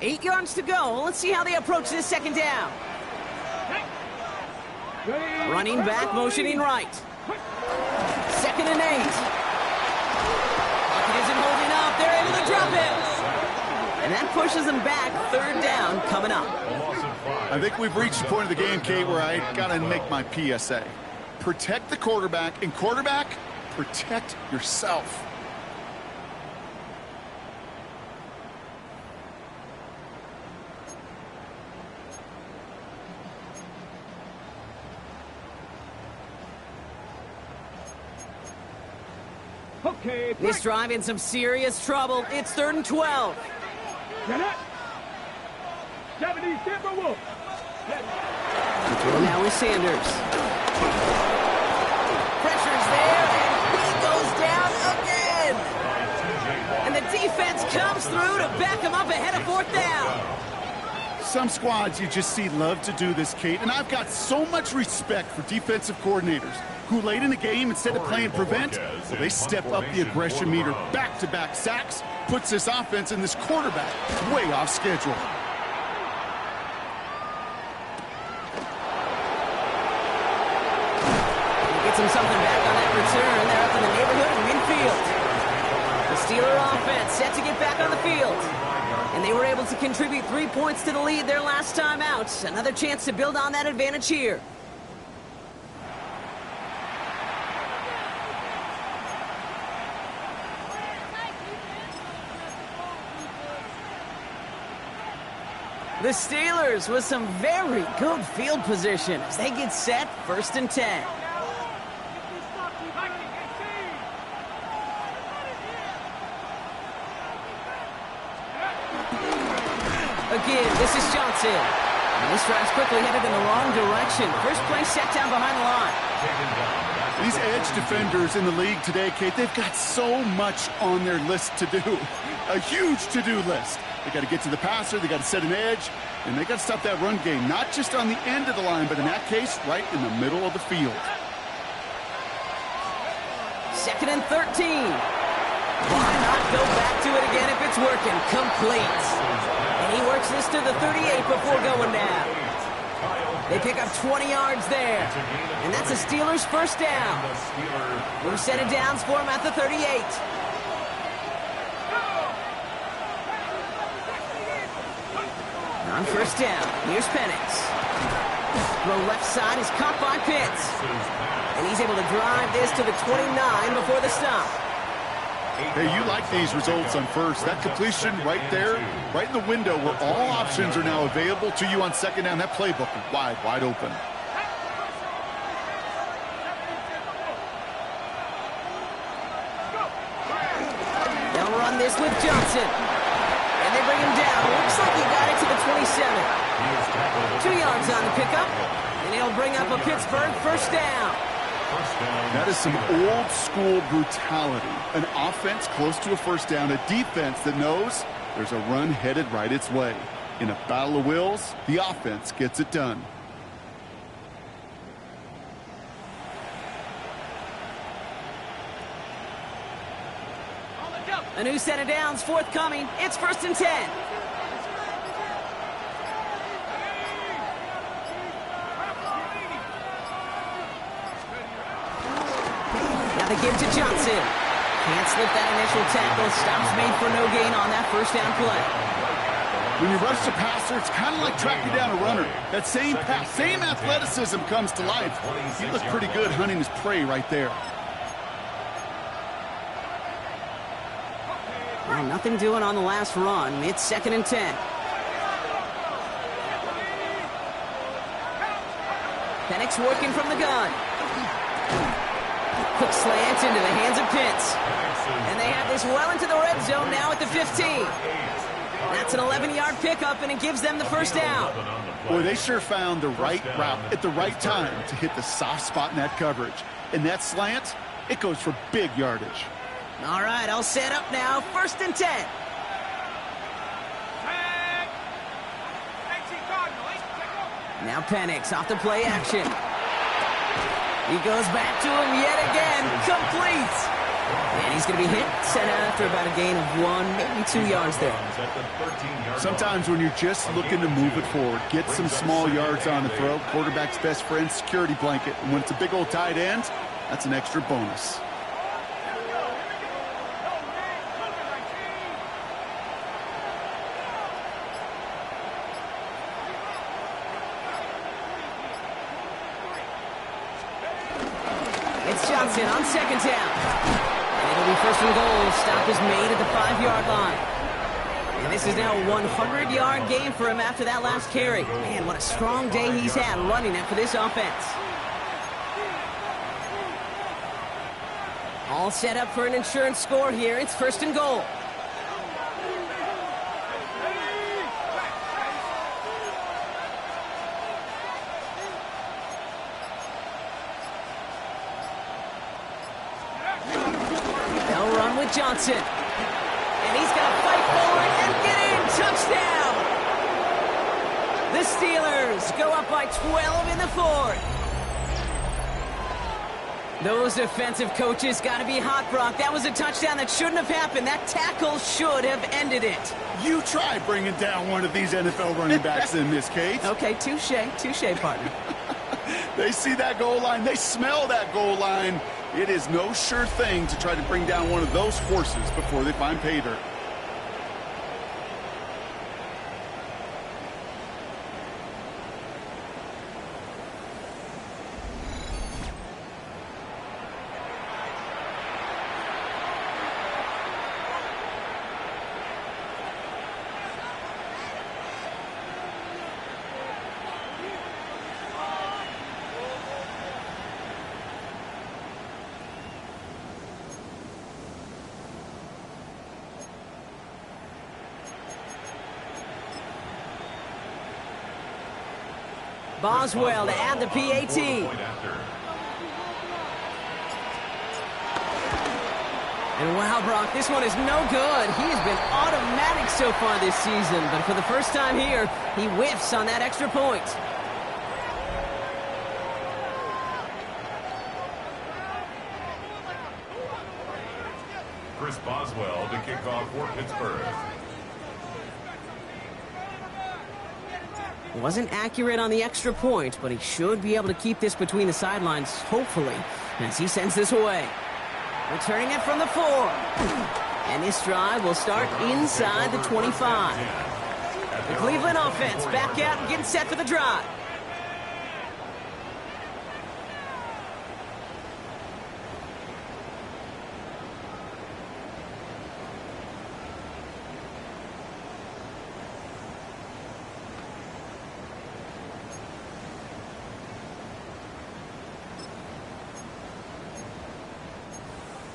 Eight yards to go. Let's see how they approach this second down. Running back, motioning right. 2nd and 8. Pocket isn't holding up. They're able to drop it. And that pushes them back. 3rd down coming up. I think we've reached the point of the game, Kate, where I got to make my PSA. Protect the quarterback, and quarterback, protect yourself. Okay, This drive in some serious trouble. It's 3rd and 12. Get it. 70 Timber Wolf. Well, now is Sanders. Pressure's there, and he goes down again. And the defense comes through to back him up ahead of 4th down. Some squads you just see love to do this, Kate, and I've got so much respect for defensive coordinators who late in the game, instead of playing prevent, well, they step up the aggression meter. Back-to-back sacks puts this offense and this quarterback way off schedule. Gets him something back on that return. They're up in the neighborhood of midfield. The Steeler offense set to get back on the field. And they were able to contribute 3 points to the lead their last time out. Another chance to build on that advantage here. The Steelers with some very good field position as they get set 1st and 10. Again, this is Johnson. And this drive's quickly headed in the wrong direction. First play set down behind the line. These edge defenders in the league today, Kate, they've got so much on their list to do. A huge to-do list. They got to get to the passer, they got to set an edge, and they got to stop that run game, not just on the end of the line, but in that case, right in the middle of the field. 2nd and 13. Why not go back to it again if it's working? Complete. And he works this to the 38 before going down. They pick up 20 yards there. And that's a Steelers first down. We've set it downs for him at the 38. On first down, here's Penix. Throw left side is caught by Pitts. And he's able to drive this to the 29 before the stop. Hey, you like these results on first. That completion right there, right in the window where all options are now available to you on second down. That playbook is wide open. They'll run this with Johnson. And they bring him down. Looks like he got it to the 27. 2 yards on the pickup. And he'll bring up a Pittsburgh first down. That is some old school brutality. An offense close to a first down, a defense that knows there's a run headed right its way. In a battle of wills, the offense gets it done. A new set of downs forthcoming. It's 1st and 10. Now they give to Johnson. Can't slip that initial tackle. Stops made for no gain on that first down play. When you rush the passer, it's kind of like tracking down a runner. That same pass, same athleticism comes to life. He looked pretty good hunting his prey right there. Well, nothing doing on the last run. It's 2nd and 10. Penix working from the gun. Quick slant into the hands of Pitts. And they have this well into the red zone now at the 15. That's an 11-yard pickup, and it gives them the first down. Boy, they sure found the right route at the right time to hit the soft spot in that coverage. And that slant, it goes for big yardage. All right, I'll set up now. 1st and 10. Now Penix off the play action. He goes back to him yet again. Complete. And he's going to be hit, set out after about a gain of 1, maybe 2 yards there. Sometimes when you're just looking to move it forward, get some small yards on the throw, quarterback's best friend, security blanket. And when it's a big old tight end, that's an extra bonus. It's Johnson on 2nd down. And it'll be 1st and goal. Stop is made at the 5-yard line. And this is now a 100-yard game for him after that last carry. Man, what a strong day he's had running it for this offense. All set up for an insurance score here. It's 1st and goal. Johnson. And he's going to fight forward and get in. Touchdown. The Steelers go up by 12 in the 4th. Those defensive coaches got to be hot, Brock. That was a touchdown that shouldn't have happened. That tackle should have ended it. You try bringing down one of these NFL running backs in this case. Okay, touche, partner. They see that goal line. They smell that goal line. It is no sure thing to try to bring down one of those horses before they find pay dirt. Boswell to add the PAT. And wow, Brock, this one is no good. He has been automatic so far this season, but for the first time here, he whiffs on that extra point. Chris Boswell to kick off for Pittsburgh. Wasn't accurate on the extra point, but he should be able to keep this between the sidelines, hopefully, as he sends this away. Returning it from the 4. And this drive will start inside the 25. The Cleveland offense back out and getting set for the drive.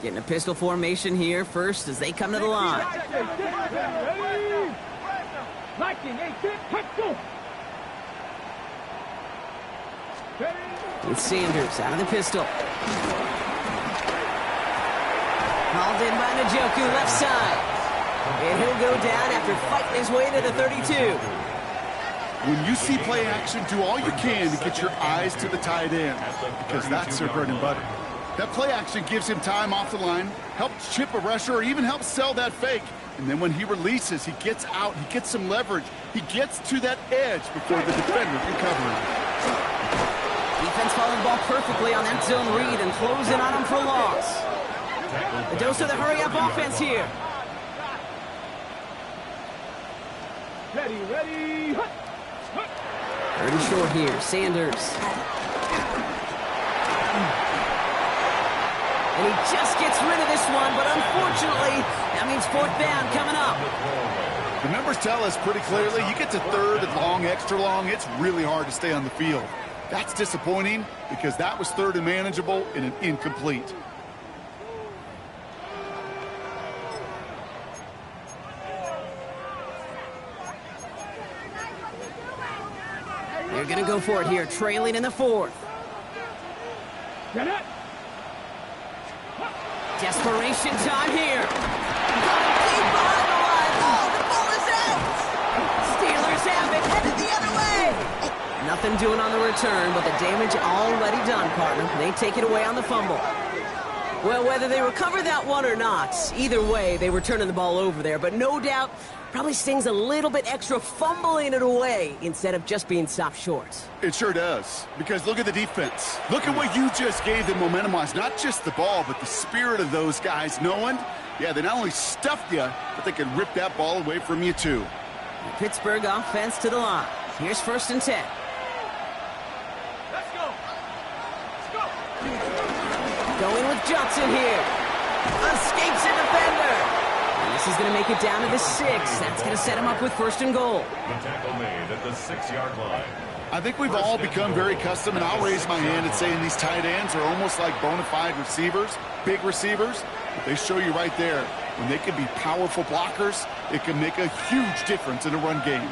Getting a pistol formation here first as they come to the line. With Sanders out of the pistol. Hauled in by Njoku, left side. And he'll go down after fighting his way to the 32. When you see play action, do all you can to get your eyes to the tight end, because that's their bread and butter. That play action gives him time off the line, helps chip a rusher, or even helps sell that fake. And then when he releases, he gets out, he gets some leverage. He gets to that edge before the defender can cover him. Defense following the ball perfectly on that zone read and closing on him for a loss. A dose of the hurry-up offense here. Ready. Pretty short here, Sanders. And he just gets rid of this one, but unfortunately, that means fourth down coming up. The numbers tell us pretty clearly, you get to third and long, extra long, it's really hard to stay on the field. That's disappointing because that was third and manageable and an incomplete. They're going to go for it here, trailing in the fourth. Get it. Desperation time here. Deep behind the line. Oh, the ball is out. Steelers have it, headed the other way. Nothing doing on the return, but the damage already done, partner. They take it away on the fumble. Well, whether they recover that one or not, either way, they were turning the ball over there. But no doubt, probably stings a little bit extra fumbling it away instead of just being stopped short. It sure does, because look at the defense. Look at what you just gave them momentum-wise. Not just the ball, but the spirit of those guys knowing, yeah, they not only stuffed you, but they can rip that ball away from you too. The Pittsburgh offense to the line. Here's 1st and 10. Let's go. Going with Johnson here. Escapes a defender. And this is going to make it down to the 6. That's going to set him up with 1st and goal. The tackle made at the 6-yard line. I think we've all become very accustomed, and I'll raise my hand and saying these tight ends are almost like bona fide receivers, big receivers. But they show you right there, when they can be powerful blockers, it can make a huge difference in a run game.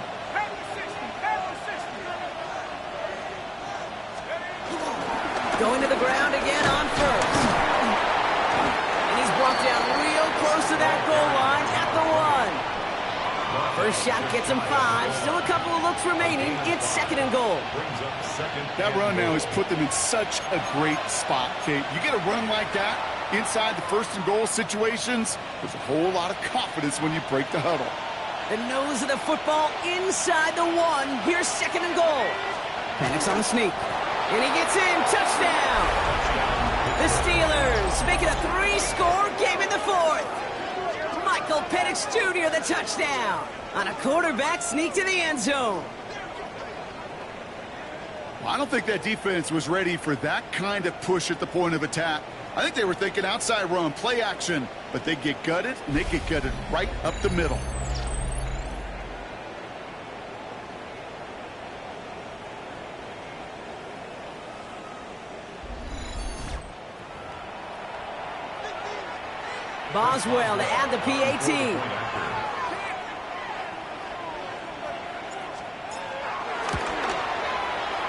Going to the ground again on 1st. And he's brought down real close to that goal line at the 1. First shot gets him 5. Still a couple of looks remaining. It's 2nd and goal. That run now has put them in such a great spot, Kate. You get a run like that inside the 1st and goal situations, there's a whole lot of confidence when you break the huddle. The nose of the football inside the 1. Here's 2nd and goal. Penix on the sneak. And he gets in. Touchdown. The Steelers make it a 3-score game in the 4th. Michael Penix Jr. the touchdown on a quarterback sneak to the end zone. Well, I don't think that defense was ready for that kind of push at the point of attack. I think they were thinking outside run, play action, but they get gutted, and they get gutted right up the middle. Boswell to add the PAT.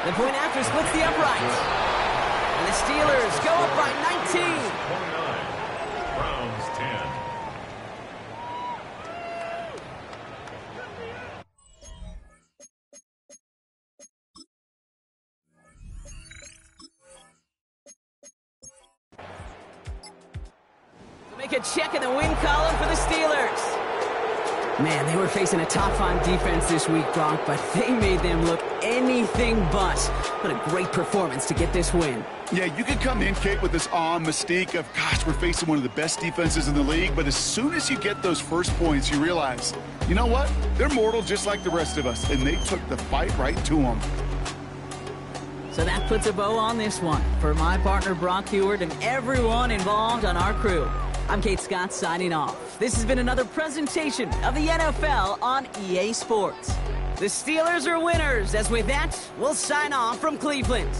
The point after splits the upright. And the Steelers go up by 19. 29. Browns 10. Make a check in the win column for the Steelers. Man, they were facing a top-5 defense this week, Gronk, but they made them look anything but. What a great performance to get this win. Yeah, you could come in, Kate, with this awe and mystique of, gosh, we're facing one of the best defenses in the league, but as soon as you get those first points, you realize, you know what? They're mortal just like the rest of us, and they took the fight right to them. So that puts a bow on this one. For my partner, Brock Heward, and everyone involved on our crew, I'm Kate Scott signing off. This has been another presentation of the NFL on EA Sports. The Steelers are winners, as with that, we'll sign off from Cleveland.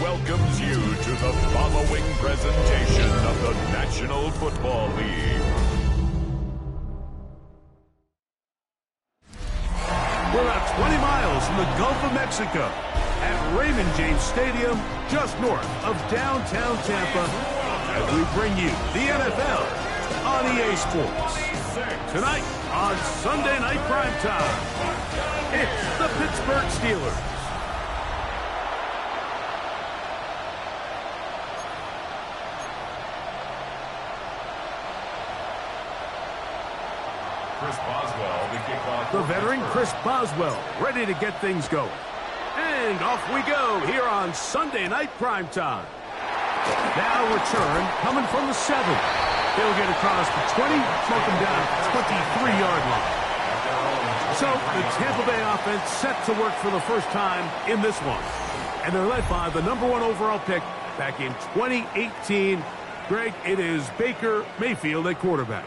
welcomes you to the following presentation of the National Football League. We're about 20 miles from the Gulf of Mexico at Raymond James Stadium, just north of downtown Tampa, as we bring you the NFL on EA Sports. Tonight on Sunday Night Primetime, it's the Pittsburgh Steelers. The veteran Chris Boswell ready to get things going. And off we go here on Sunday Night Primetime. Now return coming from the 7. They'll get across the 20, smoke them down at the 23-yard line. So the Tampa Bay offense set to work for the first time in this one. And they're led by the #1 overall pick back in 2018. Greg, it is Baker Mayfield at quarterback.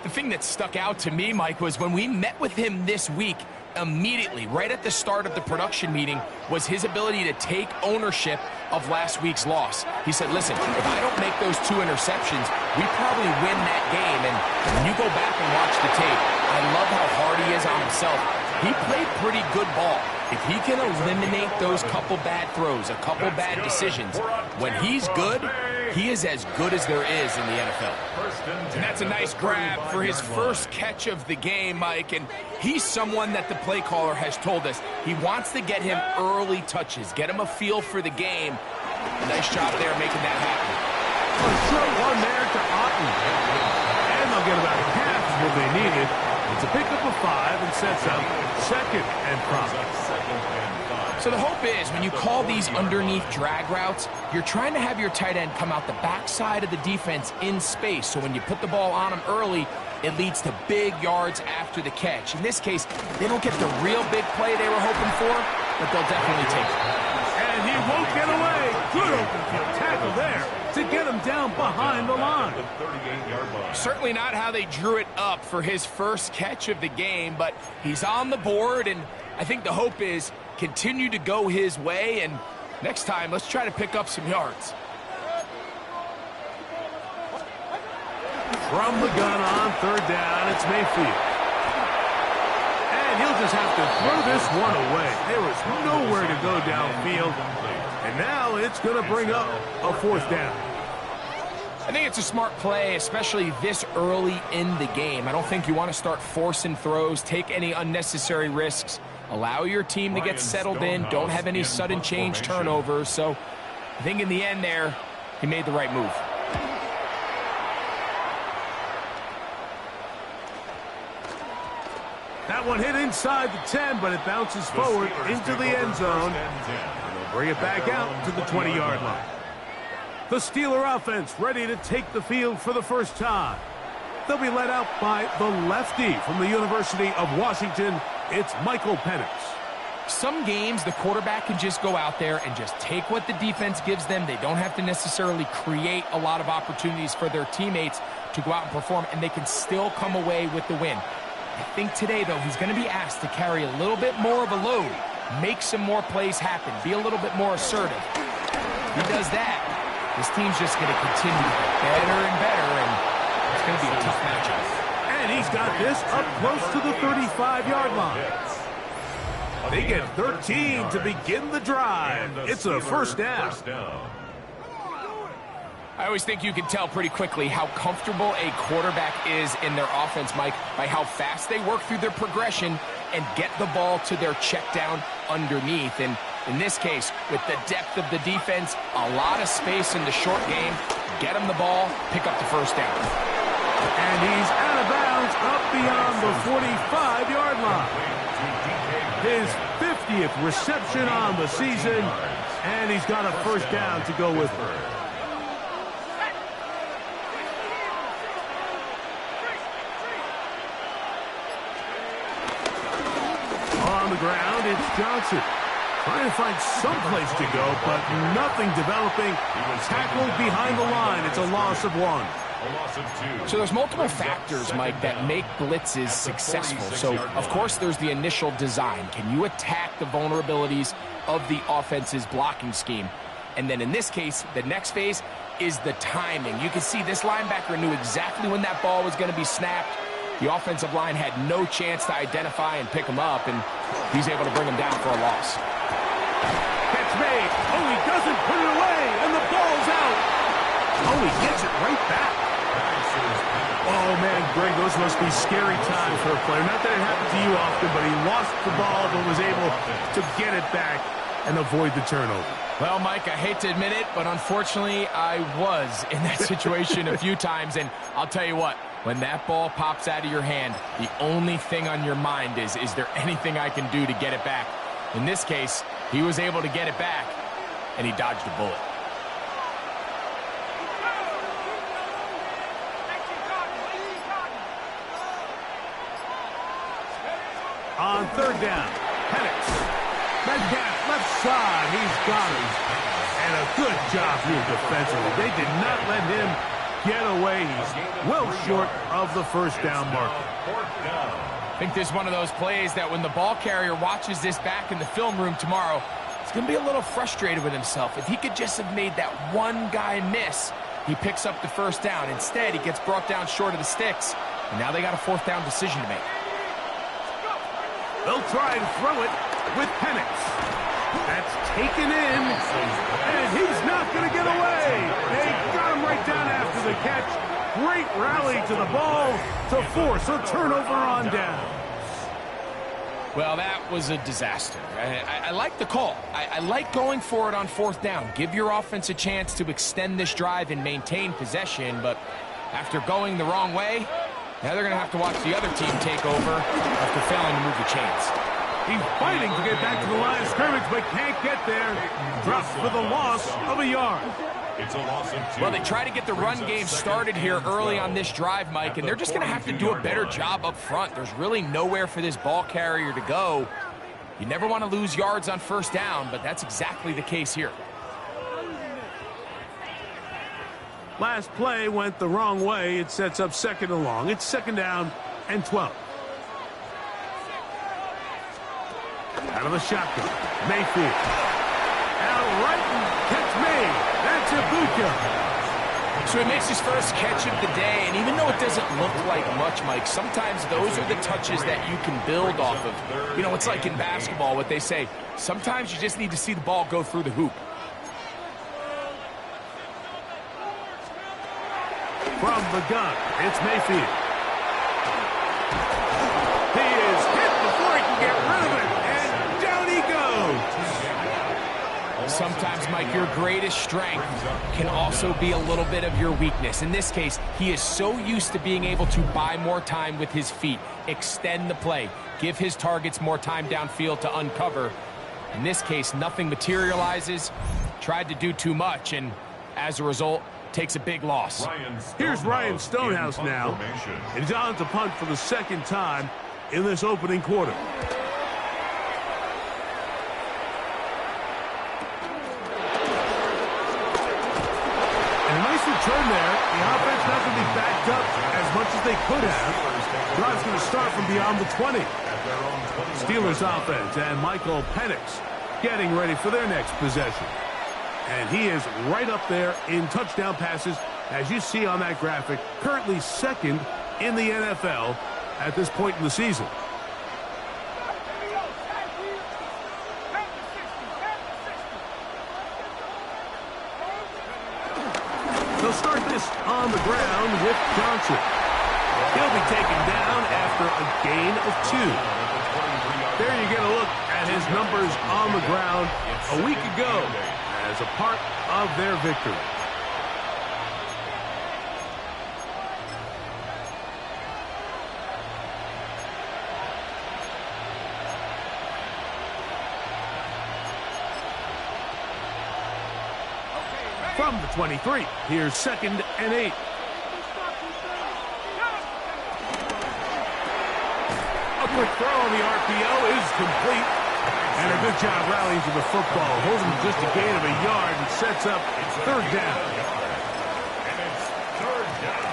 The thing that stuck out to me, Mike, was when we met with him this week, immediately, right at the start of the production meeting, was his ability to take ownership of last week's loss. He said, listen, if I don't make those 2 interceptions, we probably win that game. And when you go back and watch the tape, I love how hard he is on himself. He played pretty good ball. If he can eliminate those couple bad throws, a couple bad decisions, when he's good, he is as good as there is in the NFL. And that's a nice grab for his first catch of the game, Mike. And he's someone that the play caller has told us he wants to get him early touches, get him a feel for the game. Nice job there making that happen. A short one there to Otten. And they'll get about half of what they needed. It's a pickup of 5 and sets up 2nd and profit. So the hope is when you call these underneath drag routes, you're trying to have your tight end come out the backside of the defense in space. So when you put the ball on him early, it leads to big yards after the catch. In this case, they don't get the real big play they were hoping for, but they'll definitely take it. And he won't get away. Good open field tackle there to get him down behind the line. Certainly not how they drew it up for his first catch of the game, but he's on the board, and I think the hope is continue to go his way, and next time, let's try to pick up some yards. From the gun on 3rd down, it's Mayfield. And he'll just have to throw this one away. There is nowhere to go downfield. And now it's going to bring up a 4th down. I think it's a smart play, especially this early in the game. I don't think you want to start forcing throws, take any unnecessary risks. allow your team to get settled in, don't have any sudden change turnovers. So I think in the end there, he made the right move. That one hit inside the 10, but it bounces forward into the end zone. And they'll bring it back out to the 20-yard line. The Steeler offense ready to take the field for the first time. They'll be led out by the lefty from the University of Washington. It's Michael Penix. Some games, the quarterback can just go out there and just take what the defense gives them. They don't have to necessarily create a lot of opportunities for their teammates to go out and perform, and they can still come away with the win. I think today, though, he's going to be asked to carry a little bit more of a load, make some more plays happen, be a little bit more assertive. If he does that, this team's just going to continue to get better and better, and it's going to be a tough matchup. And he's got this up close to the 35-yard line. They get 13 to begin the drive. It's a first down. I always think you can tell pretty quickly how comfortable a quarterback is in their offense, Mike, by how fast they work through their progression and get the ball to their check down underneath. And in this case, with the depth of the defense, a lot of space in the short game, get him the ball, pick up the first down. And he's out of bounds up beyond the 45-yard line. His 50th reception on the season, and he's got a first down to go with it. On the ground, it's Johnson. Trying to find some place to go, but nothing developing. Tackled behind the line. It's a loss of 1. So there's multiple factors, Mike, that make blitzes successful. So, of course, there's the initial design. Can you attack the vulnerabilities of the offense's blocking scheme? And then in this case, the next phase is the timing. You can see this linebacker knew exactly when that ball was going to be snapped. The offensive line had no chance to identify and pick him up, and he's able to bring him down for a loss. Catch made. Oh, he doesn't put it away, and the ball's out. Oh, he gets it right back. Oh, man, Greg, those must be scary times for a player. Not that it happened to you often, but he lost the ball but was able to get it back and avoid the turnover. Well, Mike, I hate to admit it, but unfortunately, I was in that situation a few times, and I'll tell you what, when that ball pops out of your hand, the only thing on your mind is there anything I can do to get it back? In this case, he was able to get it back, and he dodged a bullet. On third down, Penix. Metcalf, left side, he's got him. And a good job here defensively. They did not let him get away. He's well short of the first down marker. I think this is one of those plays that when the ball carrier watches this back in the film room tomorrow, he's going to be a little frustrated with himself. If he could just have made that one guy miss, he picks up the first down. Instead, he gets brought down short of the sticks, and now they got a fourth down decision to make. They'll try and throw it with Penix. That's taken in, and he's not going to get away. They got him right down after the catch. Great rally to the ball to force a turnover on down. Well, that was a disaster. I like the call. I like going for it on fourth down. Give your offense a chance to extend this drive and maintain possession, but after going the wrong way, now they're going to have to watch the other team take over after failing to move the chains. He's fighting to get back to the line of scrimmage, but can't get there. Drops for the loss of a yard. It's a loss of 2. Well, they try to get the run game started here early on this drive, Mike, and they're just going to have to do a better job up front. There's really nowhere for this ball carrier to go. You never want to lose yards on first down, but that's exactly the case here. Last play went the wrong way. It sets up second and long. It's second down and 12. Out of the shotgun, Mayfield. Out right and catch made. That's Ibuka. So he makes his first catch of the day, and even though it doesn't look like much, Mike, sometimes those are the touches that you can build off of. You know, it's like in basketball, what they say, sometimes you just need to see the ball go through the hoop. From the gun, it's Mayfield. He is hit before he can get rid of it, and Sometimes, Mike, your greatest strength can also be a little bit of your weakness. In this case, he is so used to being able to buy more time with his feet, extend the play, give his targets more time downfield to uncover. In this case, nothing materializes, tried to do too much, and as a result, takes a big loss. Here's Ryan Stonehouse now. He's on to punt for the second time in this opening quarter. Turn there. The offense not going to be backed up as much as they could have. Drive's going to start from beyond the 20. Steelers offense and Michael Penix getting ready for their next possession. And he is right up there in touchdown passes, as you see on that graphic, currently second in the NFL at this point in the season. They'll start this on the ground with Johnson. He'll be taken down after a gain of 2. There you get a look at his numbers on the ground a week ago as a part of their victory. From the 23, here's 2nd and 8. A quick throw on the RPO is complete. And a good job rallying to the football. Holds him just a gain of a yard and sets up 3rd down. And it's 3rd down.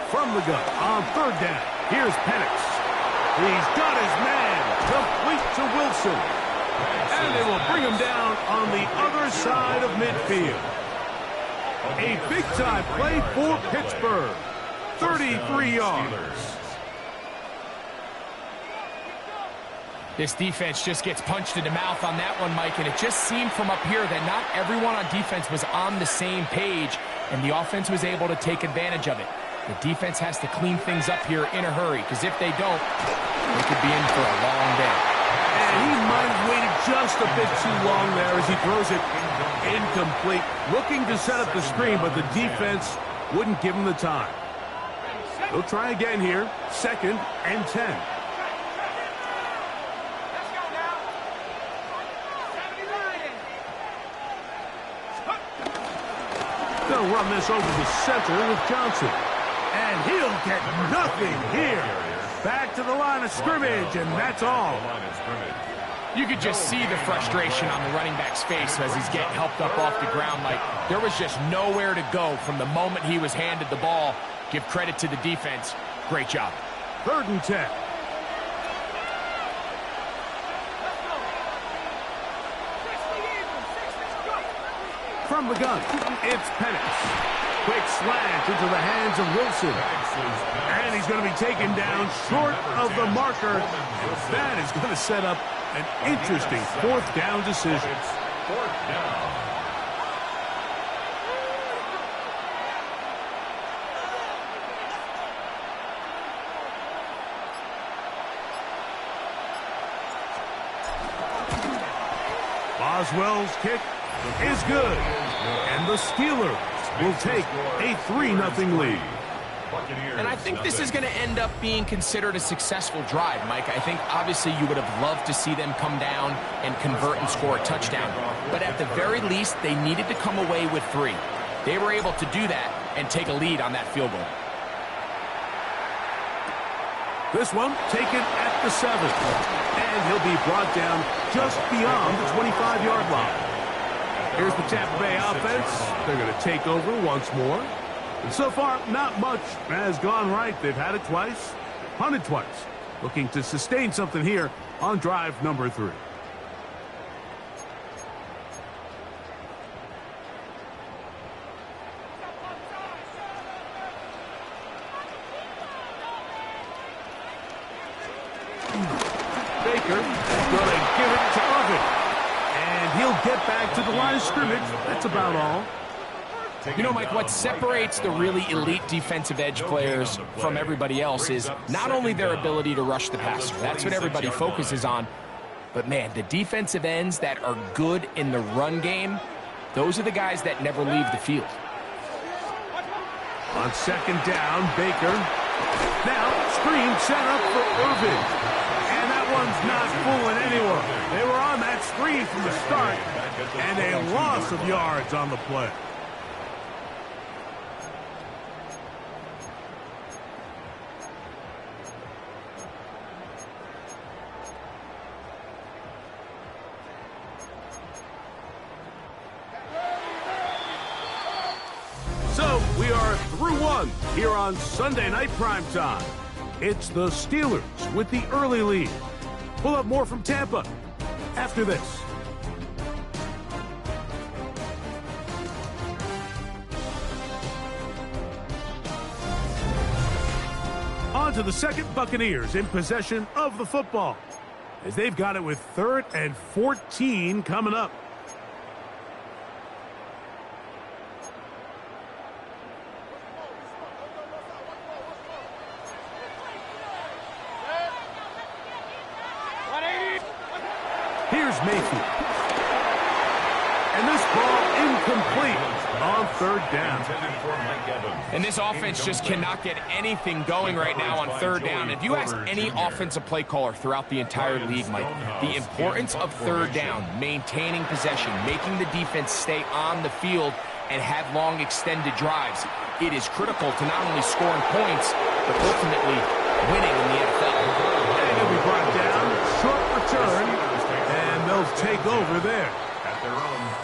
From the gun on 3rd down. Here's Penix. He's got his man. Complete to Wilson. And they will bring him down on the other side of midfield. A big-time play for Pittsburgh. 33 yards. This defense just gets punched in the mouth on that one, Mike, and it just seemed from up here that not everyone on defense was on the same page, and the offense was able to take advantage of it. The defense has to clean things up here in a hurry, because if they don't, they could be in for a long day. And he might have waited just a bit too long there as he throws it incomplete. Looking to set up the screen, but the defense wouldn't give him the time. They'll try again here. 2nd and 10. They'll run this over the center with Johnson. And he'll get nothing here. Back to the line of scrimmage, and that's all. You could just see the frustration on the running back's face as he's getting helped up off the ground. Like, there was just nowhere to go from the moment he was handed the ball. Give credit to the defense. Great job. 3rd and 10. From the gun, it's Penix. Quick slant into the hands of Wilson. And he's going to be taken down short of the marker. That is going to set up an interesting 4th down decision. 4th down. Boswell's kick is good. And the Steelers will take a 3-0 lead. And I think this is going to end up being considered a successful drive, Mike. I think obviously you would have loved to see them come down and convert and score a touchdown. But at the very least, they needed to come away with 3. They were able to do that and take a lead on that field goal. This one taken at the 7. And he'll be brought down just beyond the 25-yard line. Here's the Tampa Bay offense. They're going to take over once more. And so far, not much has gone right. They've had it twice, punted twice. Looking to sustain something here on drive number 3. Baker going to give it to Irvin. And he'll get back to the line of scrimmage. That's about all. You know, Mike, what separates the really elite defensive edge players from everybody else is not only their ability to rush the passer. That's what everybody focuses on. But, man, the defensive ends that are good in the run game, those are the guys that never leave the field. On second down, Baker. Now, screen set up for Irvin. And that one's not fooling anyone. They were on that screen from the start, and a loss of yards on the play. So, we are through one here on Sunday Night Primetime. It's the Steelers with the early lead. We'll have more from Tampa after this. On to the second, Buccaneers in possession of the football, as they've got it with 3rd and 14 coming up. Here's Mayfield. And this ball incomplete on 3rd down. And this offense just cannot get anything going right now on 3rd down. If you ask any offensive play caller throughout the entire league, Mike, the importance of 3rd down, maintaining possession, making the defense stay on the field and have long extended drives, it is critical to not only scoring points, but ultimately winning in the NFL. And it'll be brought down, short return, and they'll take over there.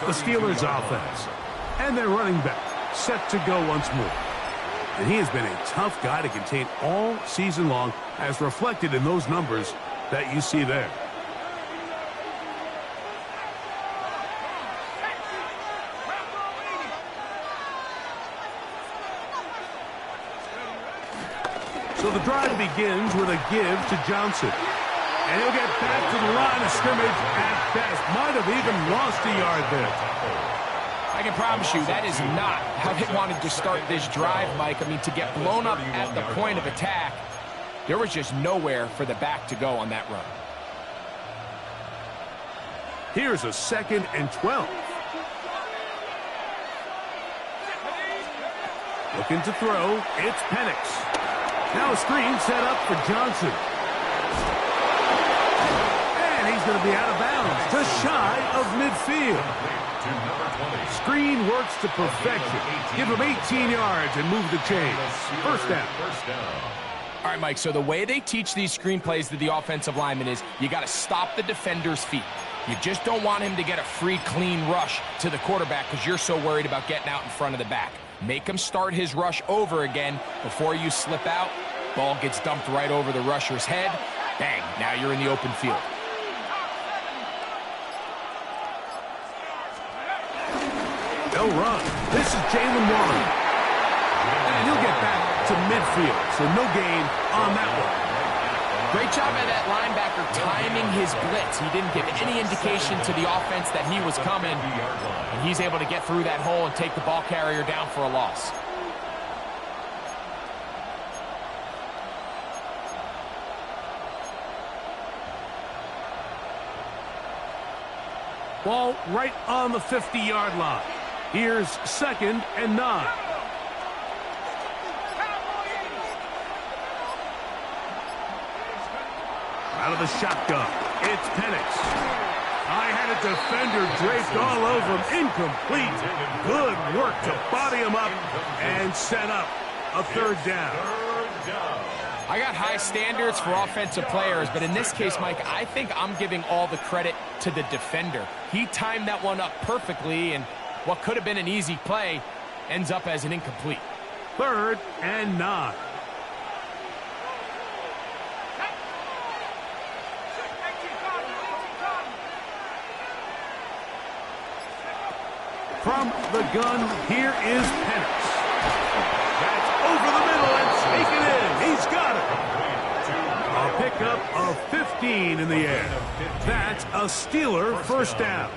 The Steelers offense. And their running back set to go once more. And he has been a tough guy to contain all season long, as reflected in those numbers that you see there. So the drive begins with a give to Johnson. And he'll get back to the line of scrimmage at best. Might have even lost a yard there. I can promise you that is not how they wanted to start this drive, Mike. I mean, to get blown up at the point of attack, there was just nowhere for the back to go on that run. Here's a 2nd and 12. Looking to throw, it's Penix. Now a screen set up for Johnson. And he's going to be out of bounds, just shy of midfield. Screen works to perfection. Give him 18 yards and move the chains. 1st down. All right, Mike, so the way they teach these screenplays to the offensive lineman is you got to stop the defender's feet. You just don't want him to get a free, clean rush to the quarterback because you're so worried about getting out in front of the back. Make him start his rush over again before you slip out. Ball gets dumped right over the rusher's head. Bang, now you're in the open field. They'll run. This is Jalen Warren. And he'll get back to midfield, so no gain on that one. Great job by that linebacker timing his blitz. He didn't give any indication to the offense that he was coming. And he's able to get through that hole and take the ball carrier down for a loss. Ball right on the 50-yard line. Here's 2nd and 9. Out of the shotgun, it's Penix. I had a defender draped all over him. Incomplete. Good work to body him up and set up a 3rd down. I got high standards for offensive players, but in this case, Mike, I think I'm giving all the credit to the defender. He timed that one up perfectly, and what could have been an easy play ends up as an incomplete. 3rd and 9. From the gun, here is Penix. That's over the middle and sneaking in. He's got it. A pickup of 15 in the air. That's a Steeler 1st down.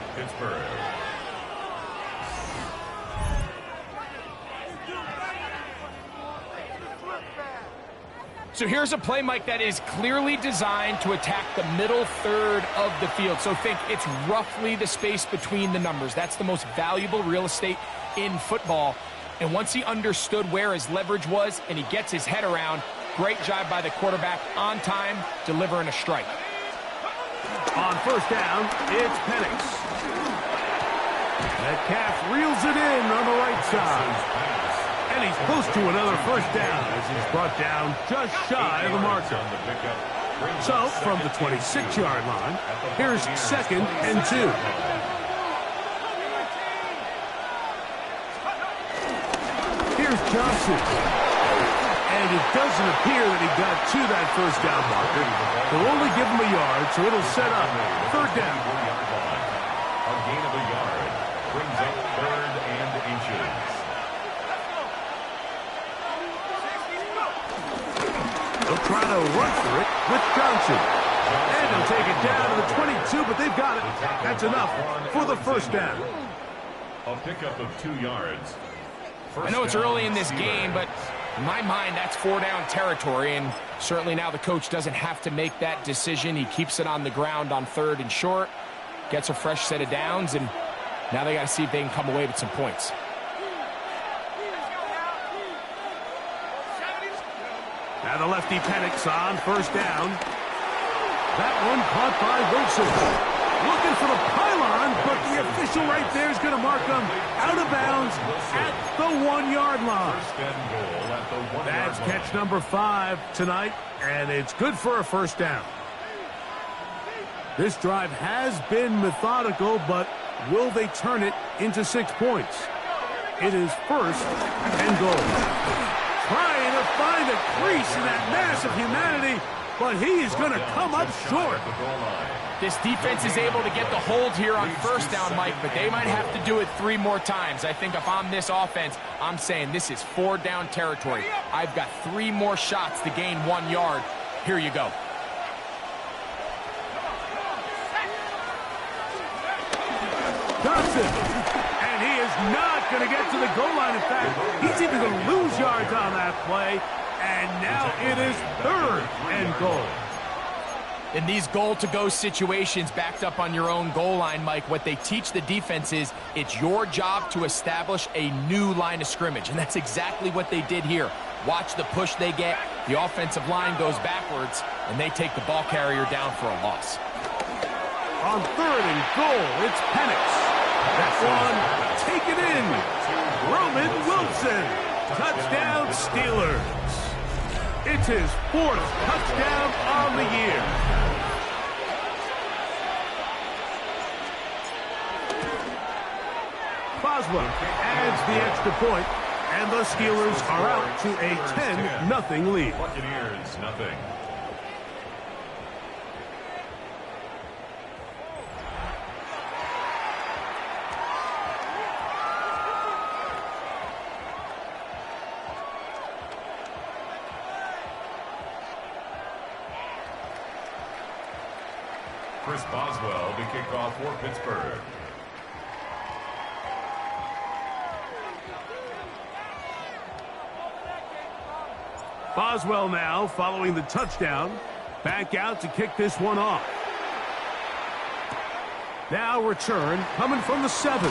So here's a play, Mike, that is clearly designed to attack the middle third of the field. So think it's roughly the space between the numbers. That's the most valuable real estate in football. And once he understood where his leverage was and he gets his head around, great job by the quarterback on time, delivering a strike. On first down, it's Penix. Metcalf reels it in on the right side. And he's close to another first down as he's brought down just shy of the marker. So, from the 26-yard line, here's 2nd and 2. Here's Johnson. And it doesn't appear that he got to that first down marker. They'll only give him a yard, so it'll set up 3rd down. A gain of a yard brings up 3rd and inches. They'll try to run for it with Johnson. And they'll take it down to the 22, but they've got it. That's enough for the first down. A pickup of 2 yards. I know it's early in this game, but in my mind, that's 4-down territory, and certainly now the coach doesn't have to make that decision. He keeps it on the ground on 3rd and short, gets a fresh set of downs, and now they got to see if they can come away with some points. Now the lefty Penix on first down. That one caught by Wilson. Looking for the pylon, but the official right there is going to mark him out of bounds at the 1-yard line. That's catch number 5 tonight, and it's good for a first down. This drive has been methodical, but will they turn it into 6 points? It is 1st and goal. Trying to find a crease in that mass of humanity, but he is going to come up short. This defense is able to get the hold here on first down, Mike, but they might have to do it 3 more times. I think if I'm this offense, I'm saying this is 4-down territory. I've got 3 more shots to gain 1 yard. Here you go. Johnson, and he is not going to get to the goal line. In fact, he's even going to lose yards on that play, and now it is 3rd and goal. In these goal-to-go situations backed up on your own goal line, Mike, what they teach the defense is it's your job to establish a new line of scrimmage, and that's exactly what they did here. Watch the push they get. The offensive line goes backwards, and they take the ball carrier down for a loss. On 3rd and goal, it's Penix. That one, take it in. Roman Wilson. Touchdown, Steelers. It's his 4th touchdown on the year. Boswell adds the extra point, and the Steelers are out to a 10-0 lead. Buccaneers, nothing. Chris Boswell to kick off for Pittsburgh. Boswell now following the touchdown. Back out to kick this one off. Now return coming from the 7.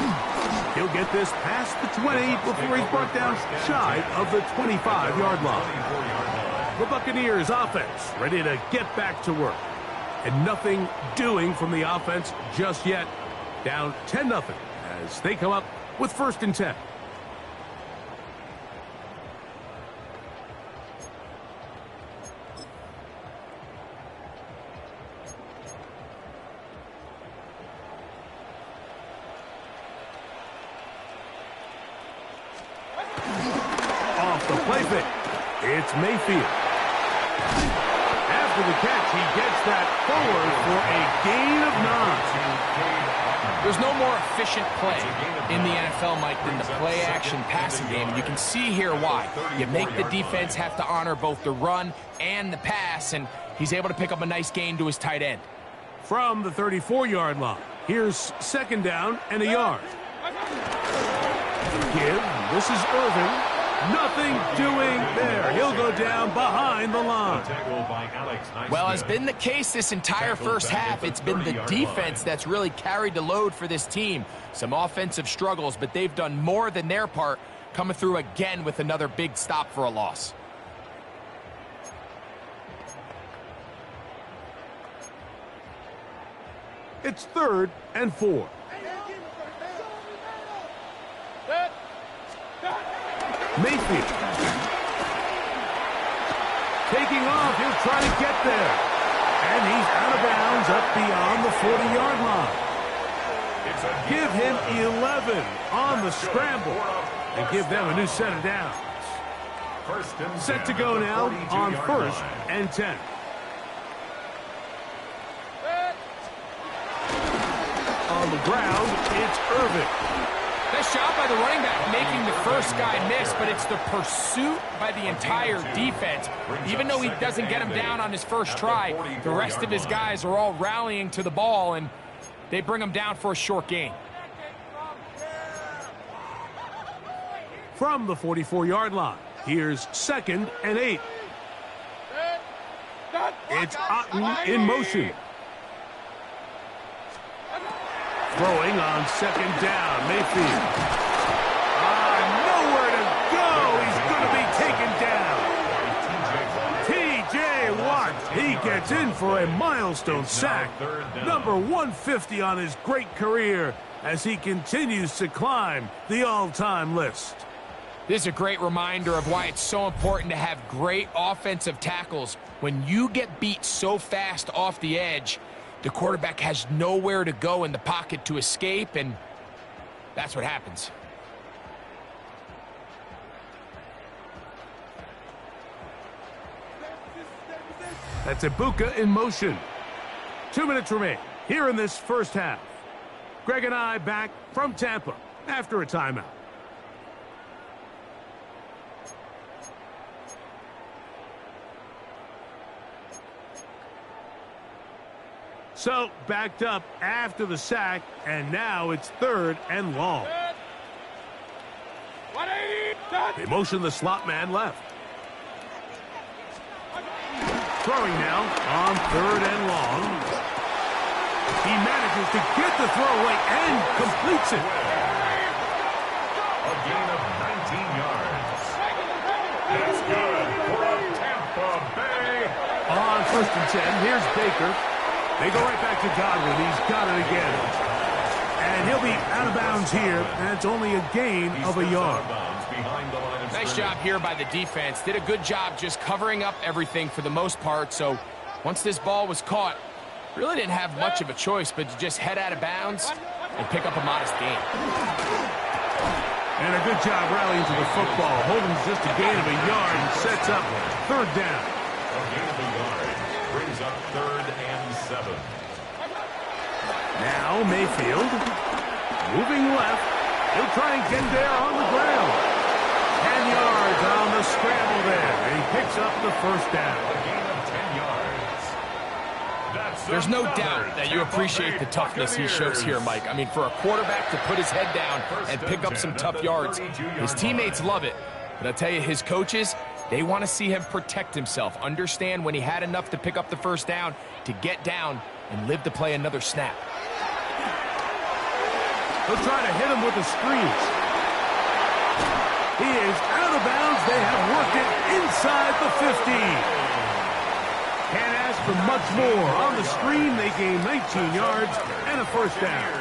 He'll get this past the 20 before he's brought down shy of the 25-yard line. The Buccaneers offense ready to get back to work. And nothing doing from the offense just yet. Down 10-0 as they come up with 1st and 10. Off the play fake, it's Mayfield. After the catch, he gets that forward for a gain of 9. There's no more efficient play in the NFL, Mike, than the play-action passing game. And you can see here why. You make the defense have to honor both the run and the pass, and he's able to pick up a nice gain to his tight end. From the 34-yard line, here's 2nd down and a yard. Give, this is Irvin. Nothing doing there. He'll go down behind the line. Well, has been the case this entire first half. It's been the defense that's really carried the load for this team. Some offensive struggles, but they've done more than their part, coming through again with another big stop for a loss. It's 3rd and 4. Mayfield. Taking off, he'll try to get there. And he's out of bounds up beyond the 40-yard line. Give him 11 on the scramble and give them a new set of downs. Set to go now on 1st and 10. On the ground, it's Irvin. Nice job by the running back making the first guy miss, but it's the pursuit by the entire defense. Even though he doesn't get him down on his first try, the rest of his guys are all rallying to the ball, and they bring him down for a short gain. From the 44-yard line, here's 2nd and 8. It's Otten in motion. Throwing on 2nd down, Mayfield. Nowhere to go. He's going to be taken down. T.J. Watt, he gets in for a milestone sack. Number 150 on his great career as he continues to climb the all-time list. This is a great reminder of why it's so important to have great offensive tackles. When you get beat so fast off the edge, the quarterback has nowhere to go in the pocket to escape, and that's what happens. That's Ibuka in motion. 2 minutes remain here in this first half. Greg and I back from Tampa after a timeout. So, backed up after the sack, and now it's 3rd and long. They motion the slot man left. Throwing now on 3rd and long. He manages to get the throw away and completes it. A gain of 19 yards. That's good for Tampa Bay. On 1st and 10, here's Baker. They go right back to Godwin. He's got it again. And he'll be out of bounds here. And it's only a gain of a yard. Nice job here by the defense. Did a good job just covering up everything for the most part. So once this ball was caught, really didn't have much of a choice but to just head out of bounds and pick up a modest gain. And a good job rallying to the football. Holding just a gain of a yard and sets up 3rd down. A gain of a yard brings up 3rd and 7. Now Mayfield moving left. He'll try and get there on the ground. 10 yards on the scramble there. And he picks up the 1st down. A gain of 10 yards. There's no doubt that you appreciate the toughness he shows here, Mike. I mean, for a quarterback to put his head down and pick up some tough yards, his teammates love it. But I'll tell you, his coaches, they want to see him protect himself, understand when he had enough to pick up the 1st down, to get down and live to play another snap. He'll try to hit him with the screens. He is out of bounds. They have worked it inside the 15. Can't ask for much more. On the screen, they gain 19 yards and a 1st down.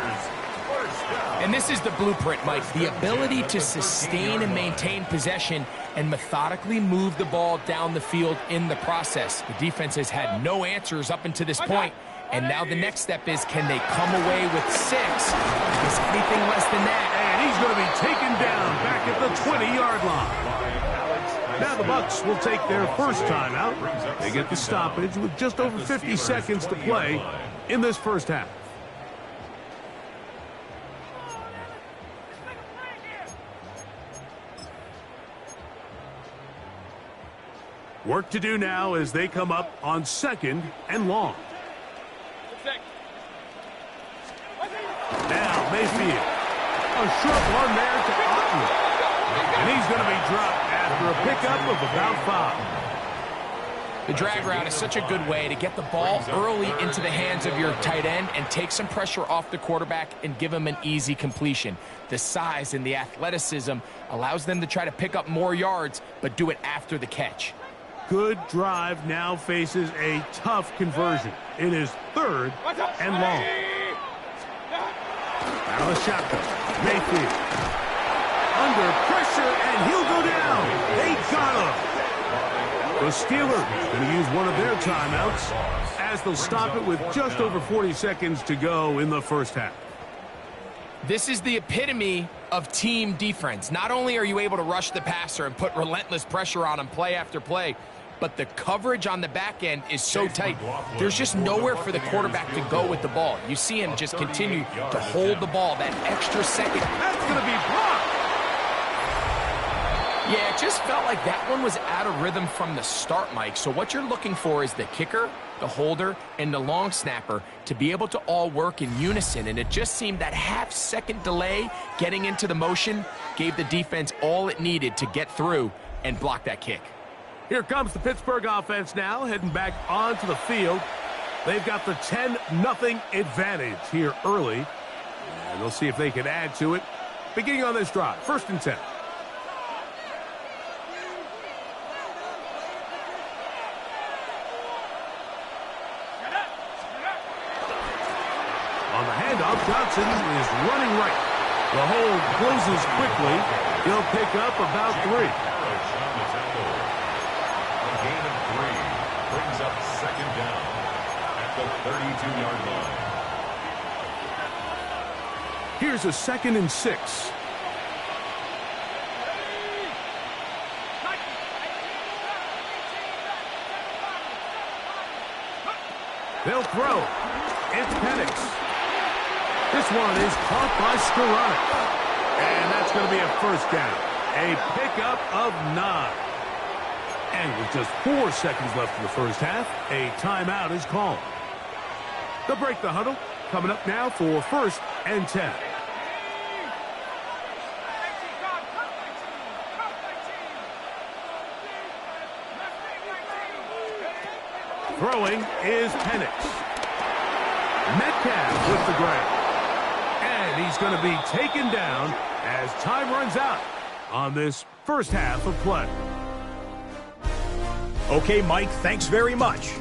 And this is the blueprint, Mike. The ability to sustain and maintain possession and methodically move the ball down the field in the process. The defense has had no answers up until this point, and now the next step is, can they come away with 6? Is anything less than that? And he's going to be taken down back at the 20-yard line. Now the Bucs will take their first timeout. They get the stoppage with just over 50 seconds to play in this first half. Work to do now as they come up on 2nd and long. Now Mayfield. A short one there to Otten. And he's going to be dropped after a pickup of about 5. The drag route is such a good way to get the ball early into the hands of your tight end and take some pressure off the quarterback and give him an easy completion. The size and the athleticism allows them to try to pick up more yards, but do it after the catch. Good drive now faces a tough conversion. It is 3rd and long. Out of the shotgun. Mayfield. Under pressure, and he'll go down. They got him. The Steelers going to use one of their timeouts as they'll stop it with just over 40 seconds to go in the first half. This is the epitome of team defense. Not only are you able to rush the passer and put relentless pressure on him play after play, but the coverage on the back end is so tight. There's just nowhere for the quarterback to go with the ball. You see him just continue to hold the ball that extra second. That's going to be blocked. Yeah, it just felt like that one was out of rhythm from the start, Mike. So what you're looking for is the kicker, the holder, and the long snapper to be able to all work in unison. And it just seemed that half-second delay getting into the motion gave the defense all it needed to get through and block that kick. Here comes the Pittsburgh offense now, heading back onto the field. They've got the 10-0 advantage here early. And they'll see if they can add to it. Beginning on this drive, 1st and 10. On the handoff, Johnson is running right. The hold closes quickly. He'll pick up about 3. A gain of 3 brings up 2nd down at the 32-yard line. Here's a 2nd and 6. They'll throw. It's Penix. This one is caught by Skoranek. And that's going to be a 1st down. A pickup of 9. And with just 4 seconds left in the first half, a timeout is called. They'll break the huddle. Coming up now for 1st and 10. Throwing is Penix. Metcalf with the grab. And he's going to be taken down as time runs out on this first half of play. Okay, Mike, thanks very much.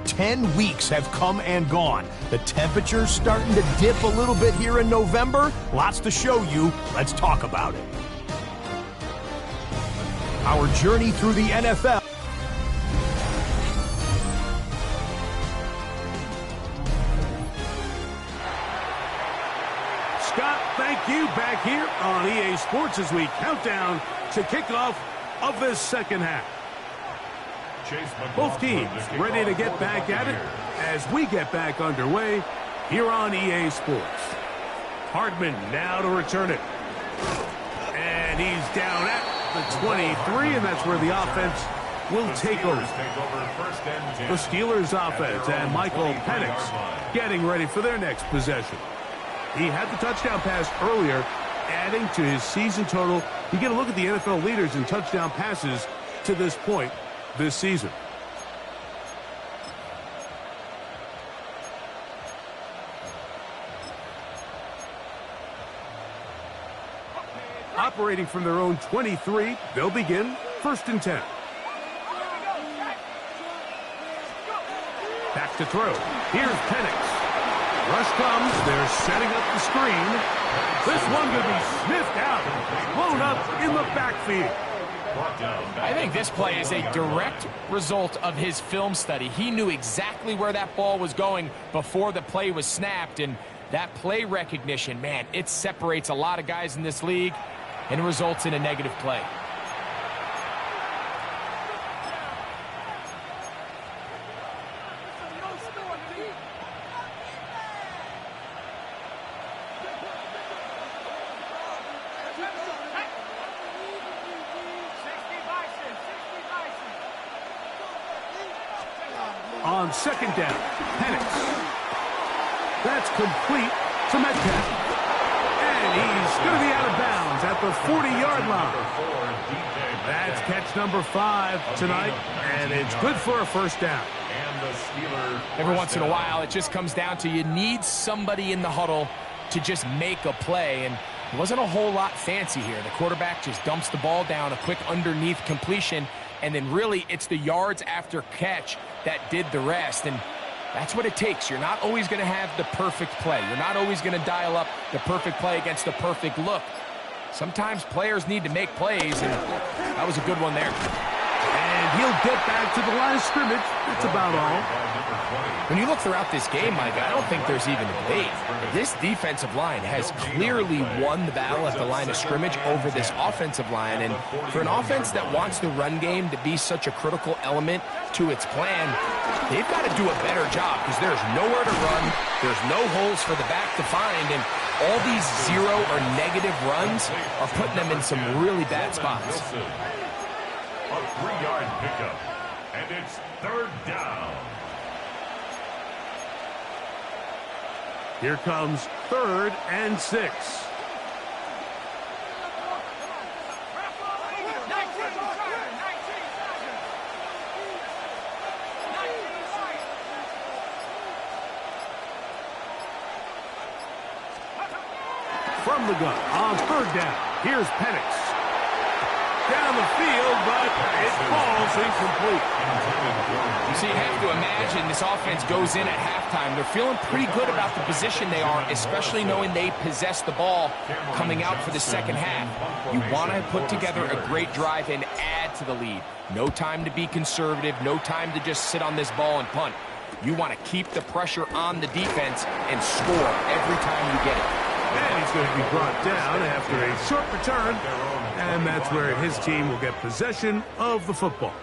10 weeks have come and gone. The temperature's starting to dip a little bit here in November. Lots to show you. Let's talk about it. Our journey through the NFL. Scott, thank you. Back here on EA Sports as we count down to kickoff of this second half. Both teams ready to get back at it as we get back underway here on EA Sports. Hardman now to return it. And he's down at the 23, and that's where the offense will take over. The Steelers offense and Michael Penix getting ready for their next possession. He had the touchdown pass earlier, adding to his season total. You get a look at the NFL leaders in touchdown passes to this point this season. Operating from their own 23, they'll begin 1st and 10. Back to throw. Here's Penix. Rush comes. They're setting up the screen. This one could be sniffed out. Blown up in the backfield. I think this play is a direct result of his film study. He knew exactly where that ball was going before the play was snapped, and that play recognition, man, it separates a lot of guys in this league and results in a negative play. On 2nd down, Penix. That's complete to Metcalf. And he's going to be out of bounds at the 40-yard line. That's catch number 5 tonight, and it's good for a first down. Every once in a while, it just comes down to you need somebody in the huddle to just make a play, and it wasn't a whole lot fancy here. The quarterback just dumps the ball down, a quick underneath completion, and then really it's the yards after catch that did the rest, and that's what it takes. You're not always going to have the perfect play. You're not always going to dial up the perfect play against the perfect look. Sometimes players need to make plays, and that was a good one there. And he'll get back to the line of scrimmage. That's about all. When you look throughout this game, Mike, I don't think there's even a debate. This defensive line has clearly won the battle at the line of scrimmage over this offensive line. And for an offense that wants the run game to be such a critical element to its plan, they've got to do a better job because there's nowhere to run. There's no holes for the back to find. And all these zero or negative runs are putting them in some really bad spots. A 3-yard pickup, and it's 3rd down. Here comes 3rd and 6. From the gun on 3rd down, here's Penix. Down the field, but it falls incomplete. So you have to imagine this offense goes in at halftime. They're feeling pretty good about the position they are, especially knowing they possess the ball coming out for the second half. You want to put together a great drive and add to the lead. No time to be conservative, no time to just sit on this ball and punt. You want to keep the pressure on the defense and score every time you get it. And he's going to be brought down after a short return. And that's where his team will get possession of the football.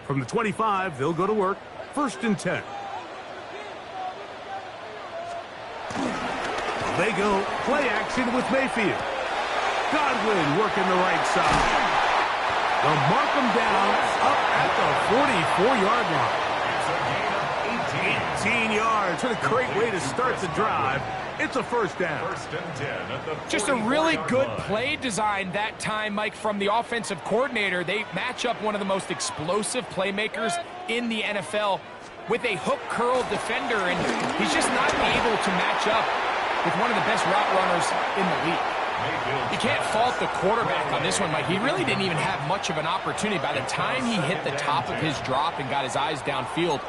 From the 25, they'll go to work. 1st and 10. They go play action with Mayfield. Godwin working the right side. They'll mark them down up at the 44-yard line. 18 yards. What a great way to start the drive. It's a first down. 1st and 10 at the 44-yard Just a really good line. play design that time, Mike, from the offensive coordinator. They match up one of the most explosive playmakers in the NFL with a hook curl defender, and he's just not able to match up with one of the best route runners in the league. You can't fault the quarterback on this one, Mike. He really didn't even have much of an opportunity. By the time he hit the top of his drop and got his eyes downfield,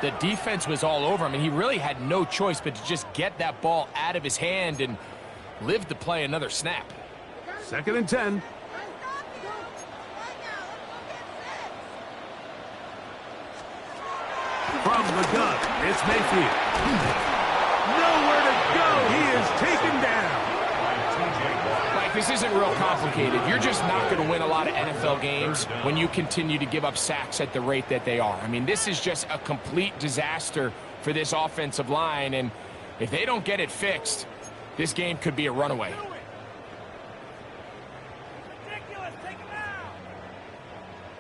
the defense was all over him, and he really had no choice but to just get that ball out of his hand and live to play another snap. 2nd and 10. From the gun, it's Mayfield. Nowhere to go. He is taken down. Like, this isn't real complicated. You're just not going to win a lot of NFL games when you continue to give up sacks at the rate that they are. I mean, this is just a complete disaster for this offensive line, and if they don't get it fixed, this game could be a runaway.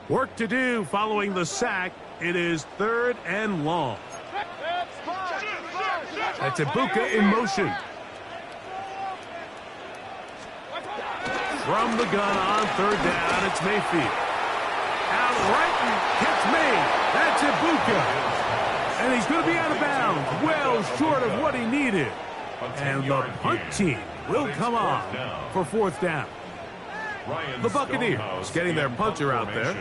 Work to do following the sack. It is 3rd and long. That's Ibuka in motion. From the gun on 3rd down, it's Mayfield. Out right and gets made. That's Ibuka. And he's going to be out of bounds, well short of what he needed. And the punt team will come on for 4th down. The Buccaneers getting their punter out there.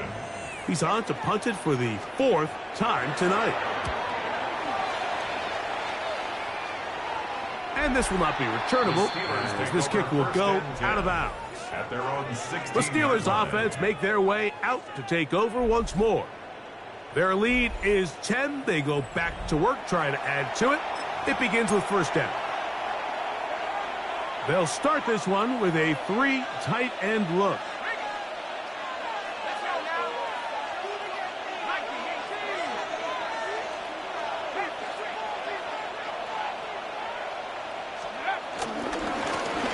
He's on to punt it for the 4th time tonight. And this will not be returnable, as this kick will go out of bounds. At their own 16. The Steelers offense make their way out to take over once more. Their lead is 10. They go back to work, trying to add to it. It begins with 1st down. They'll start this one with a 3 tight end look.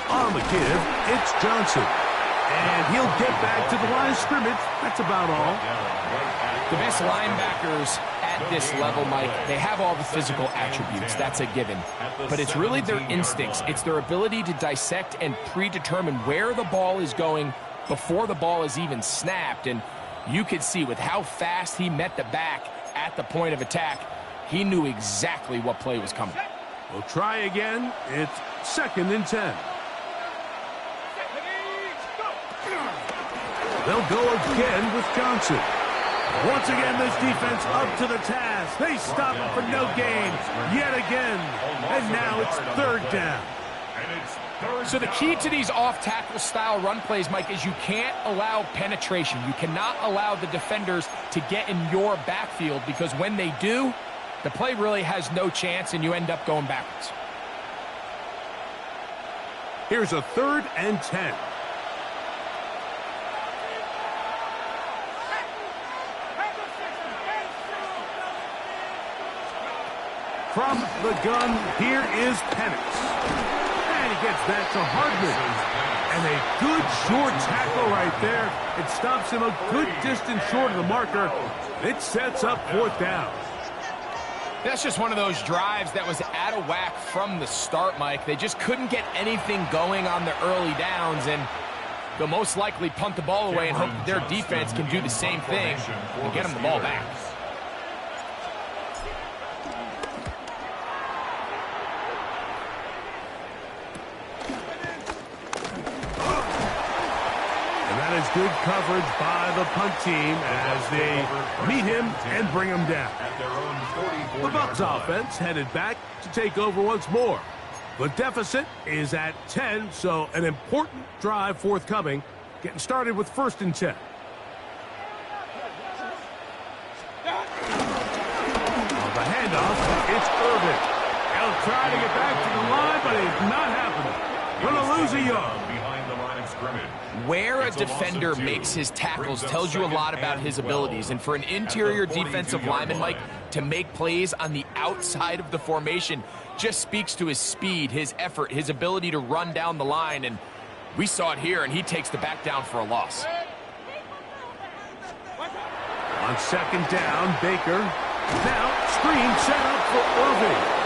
On On the give, it's Johnson. And he'll get back to the line of scrimmage. That's about all. The best linebackers at this level, Mike, they have all the physical attributes. That's a given. But it's really their instincts. It's their ability to dissect and predetermine where the ball is going before the ball is even snapped. And you could see with how fast he met the back at the point of attack, he knew exactly what play was coming. We'll try again. It's 2nd and 10. They'll go again with Johnson. Once again, this defense up to the task. They stop him for no gain yet again. And now it's 3rd down. So the key to these off-tackle style run plays, Mike, is you can't allow penetration. You cannot allow the defenders to get in your backfield, because when they do, the play really has no chance and you end up going backwards. Here's a 3rd and 10. From the gun, here is Penix. And he gets that to Hardman. And a good short tackle right there. It stops him a good distance short of the marker. It sets up 4th down. That's just one of those drives that was out of whack from the start, Mike. They just couldn't get anything going on the early downs, and they'll most likely punt the ball away and hope that their defense can do the same thing and get them the ball back. That is good coverage by the punt team as they meet him and bring him down. The Bucs offense headed back to take over once more. The deficit is at 10, so an important drive forthcoming. Getting started with 1st and 10. On the handoff, it's Irvin. He'll try to get back to the line, but it's not happening. Going to lose a yard. Where a defender makes his tackles tells you a lot about his abilities. And for an interior defensive lineman, Mike, to make plays on the outside of the formation just speaks to his speed, his effort, his ability to run down the line. And we saw it here, and he takes the back down for a loss. On 2nd down, Baker. Now, screen set up for Irvin.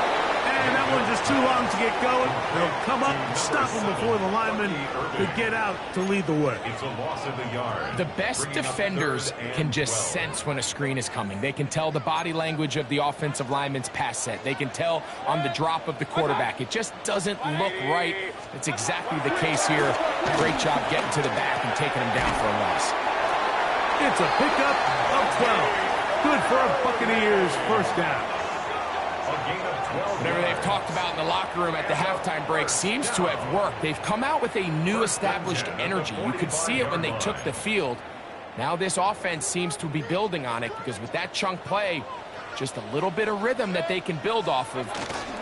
And that one's just too long to get going. They'll come up and stop him before the lineman could get out to lead the way. It's a loss of the yard. The best defenders can just sense when a screen is coming. They can tell the body language of the offensive lineman's pass set. They can tell on the drop of the quarterback. It just doesn't look right. It's exactly the case here. Great job getting to the back and taking him down for a loss. It's a pickup of 12. Good for a Buccaneers 1st down. Whatever they've talked about in the locker room at the halftime break seems to have worked. They've come out with a new established energy. You could see it when they took the field. Now this offense seems to be building on it, because with that chunk play, just a little bit of rhythm that they can build off of.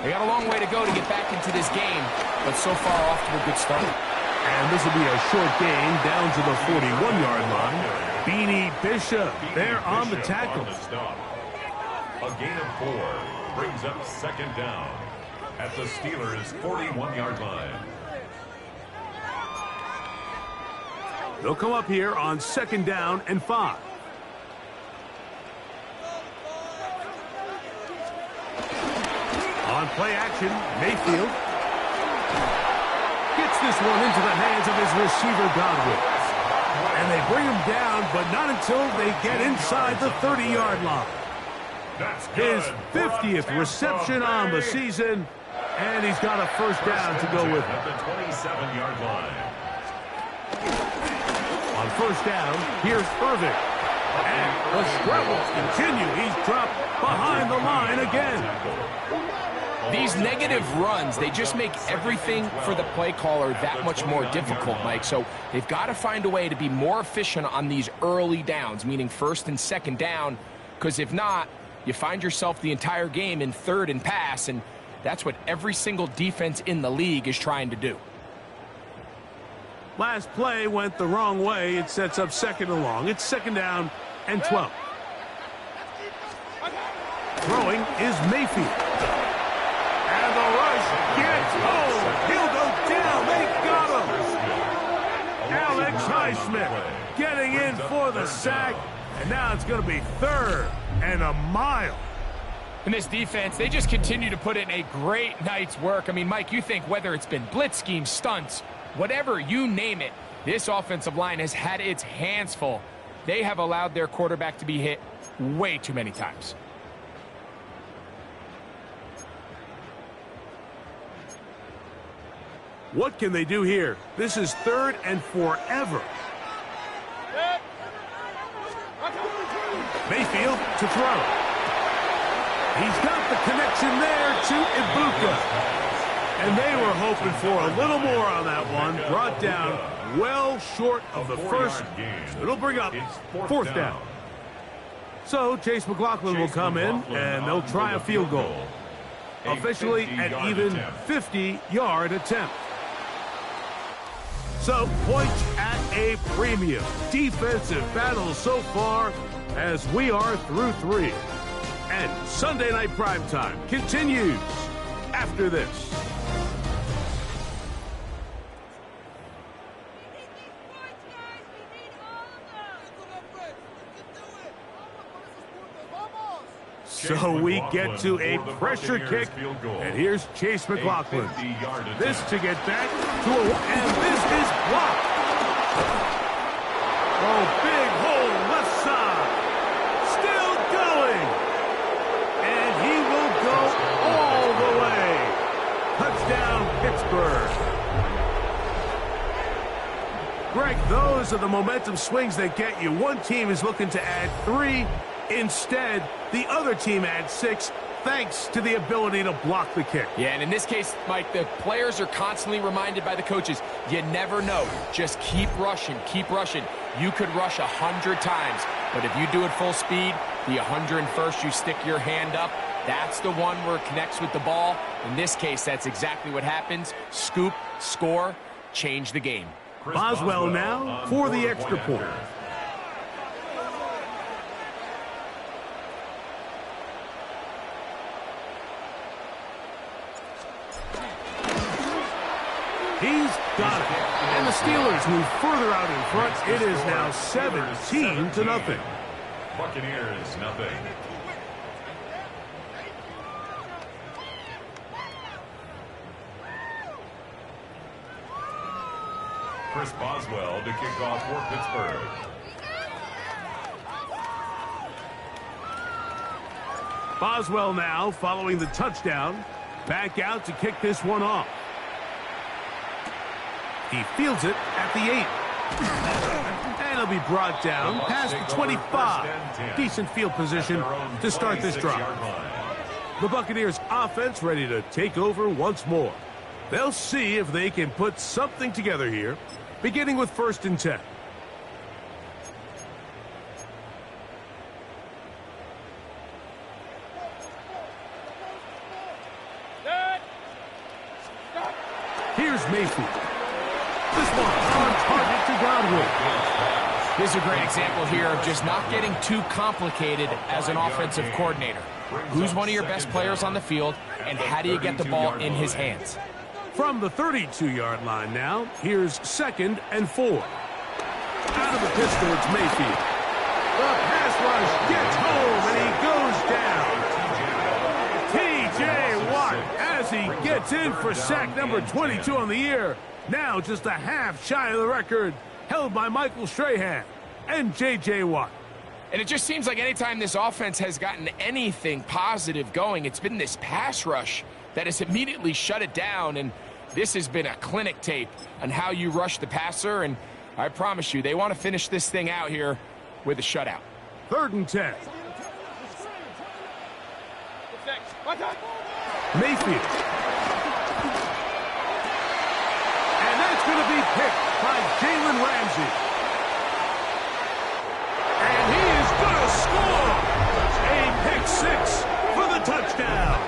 They got a long way to go to get back into this game, but so far off to a good start. And this will be a short gain down to the 41-yard line. Beanie Bishop there on the tackle. A gain of 4. Brings up 2nd down at the Steelers' 41-yard line. They'll come up here on 2nd down and 5. On play action, Mayfield gets this one into the hands of his receiver, Godwin. And they bring him down, but not until they get inside the 30-yard line. His 50th reception on the season, and he's got a 1st down to go with it. At the 27-yard line. On 1st down, here's Irvin. And the struggles continue. He's dropped behind the line again. These negative runs, they just make everything for the play caller that much more difficult, Mike. So they've got to find a way to be more efficient on these early downs, meaning 1st and 2nd down, because if not, you find yourself the entire game in 3rd and pass, and that's what every single defense in the league is trying to do. Last play went the wrong way. It sets up 2nd and long. It's 2nd down and 12. Throwing is Mayfield. And the rush gets home. He'll go down. They got him. Highsmith getting in for the sack, and now it's going to be 3rd and a mile. And this defense, they just continue to put in a great night's work. I mean, Mike, you think whether it's been blitz schemes, stunts, whatever, you name it, this offensive line has had its hands full. They have allowed their quarterback to be hit way too many times. What can they do here? This is 3rd and forever. Mayfield to throw. He's got the connection there to Ibuka. And they were hoping for a little more on that one. Brought down well short of the first. So it'll bring up 4th down. So Chase McLaughlin will come in, and they'll try a field goal. Officially an even 50-yard attempt. So points at a premium. Defensive battle so far as we are through 3. And Sunday Night Primetime continues after this. So we get to a pressure kick, and here's Chase McLaughlin. This to get back to and this is blocked. Oh, big hole left side. Still going. And he will go all the way. Touchdown, Pittsburgh. Greg, those are the momentum swings that get you. One team is looking to add 3. Instead, the other team adds 6, thanks to the ability to block the kick. Yeah, and in this case, Mike, the players are constantly reminded by the coaches, you never know. Just keep rushing, keep rushing. You could rush 100 times, but if you do it full speed, the 101st, you stick your hand up. That's the one where it connects with the ball. In this case, that's exactly what happens. Scoop, score, change the game. Boswell now for the extra point. He's got it. And the Steelers move further out in front. It is now 17-0. Buccaneers, nothing. Chris Boswell to kick off for Pittsburgh. Boswell now following the touchdown. Back out to kick this one off. He fields it at the 8. And he'll be brought down past the 25. Decent field position to start this drive. The Buccaneers offense ready to take over once more. They'll see if they can put something together here, beginning with 1st and 10. Here's Mayfield. This one on target to Godwin. This is a great example here of just not getting too complicated as an offensive coordinator. Who's one of your best players on the field, and how do you get the ball in his hands? From the 32-yard line now, here's 2nd and 4. Out of the pistol, it's Mayfield. The pass rush gets home, and he goes down. T.J. Watt as he gets in for sack number 22 on the year. Now just a half shy of the record held by Michael Strahan and J.J. Watt. And it just seems like anytime this offense has gotten anything positive going, it's been this pass rush that has immediately shut it down. And this has been a clinic tape on how you rush the passer. And I promise you, they want to finish this thing out here with a shutout. 3rd and 10. Mayfield. And that's going to be picked by Jalen Ramsey. And he is going to score a pick 6 for the touchdown.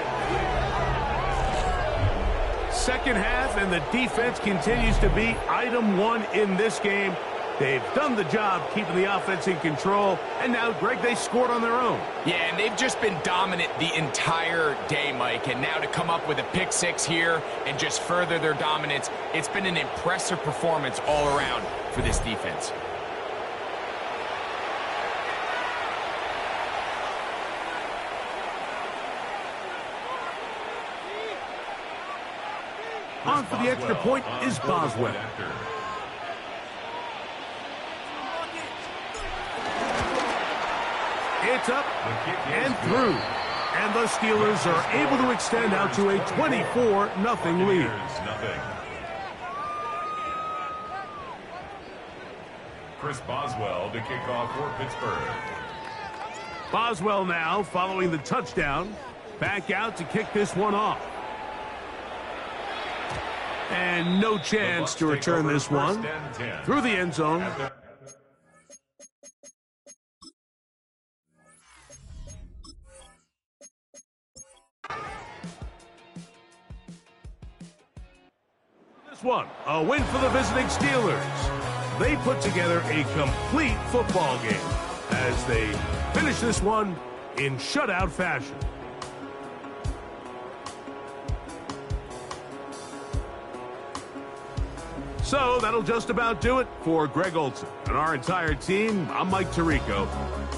Second half, and the defense continues to be item 1 in this game. They've done the job keeping the offense in control, and now, Greg, they scored on their own. Yeah, and they've just been dominant the entire day, Mike, and now to come up with a pick six here and just further their dominance, it's been an impressive performance all around for this defense. On for the extra point is Boswell. It's up and through. And the Steelers are able to extend out to a 24-0 lead. Chris Boswell to kick off for Pittsburgh. Boswell now, following the touchdown, back out to kick this one off. And no chance to return this one through the end zone. This one, a win for the visiting Steelers. They put together a complete football game as they finish this one in shutout fashion. So that'll just about do it for Greg Olson and our entire team. I'm Mike Tirico.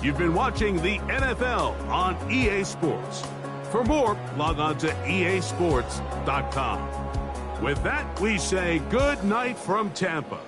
You've been watching the NFL on EA Sports. For more, log on to easports.com. With that, we say good night from Tampa.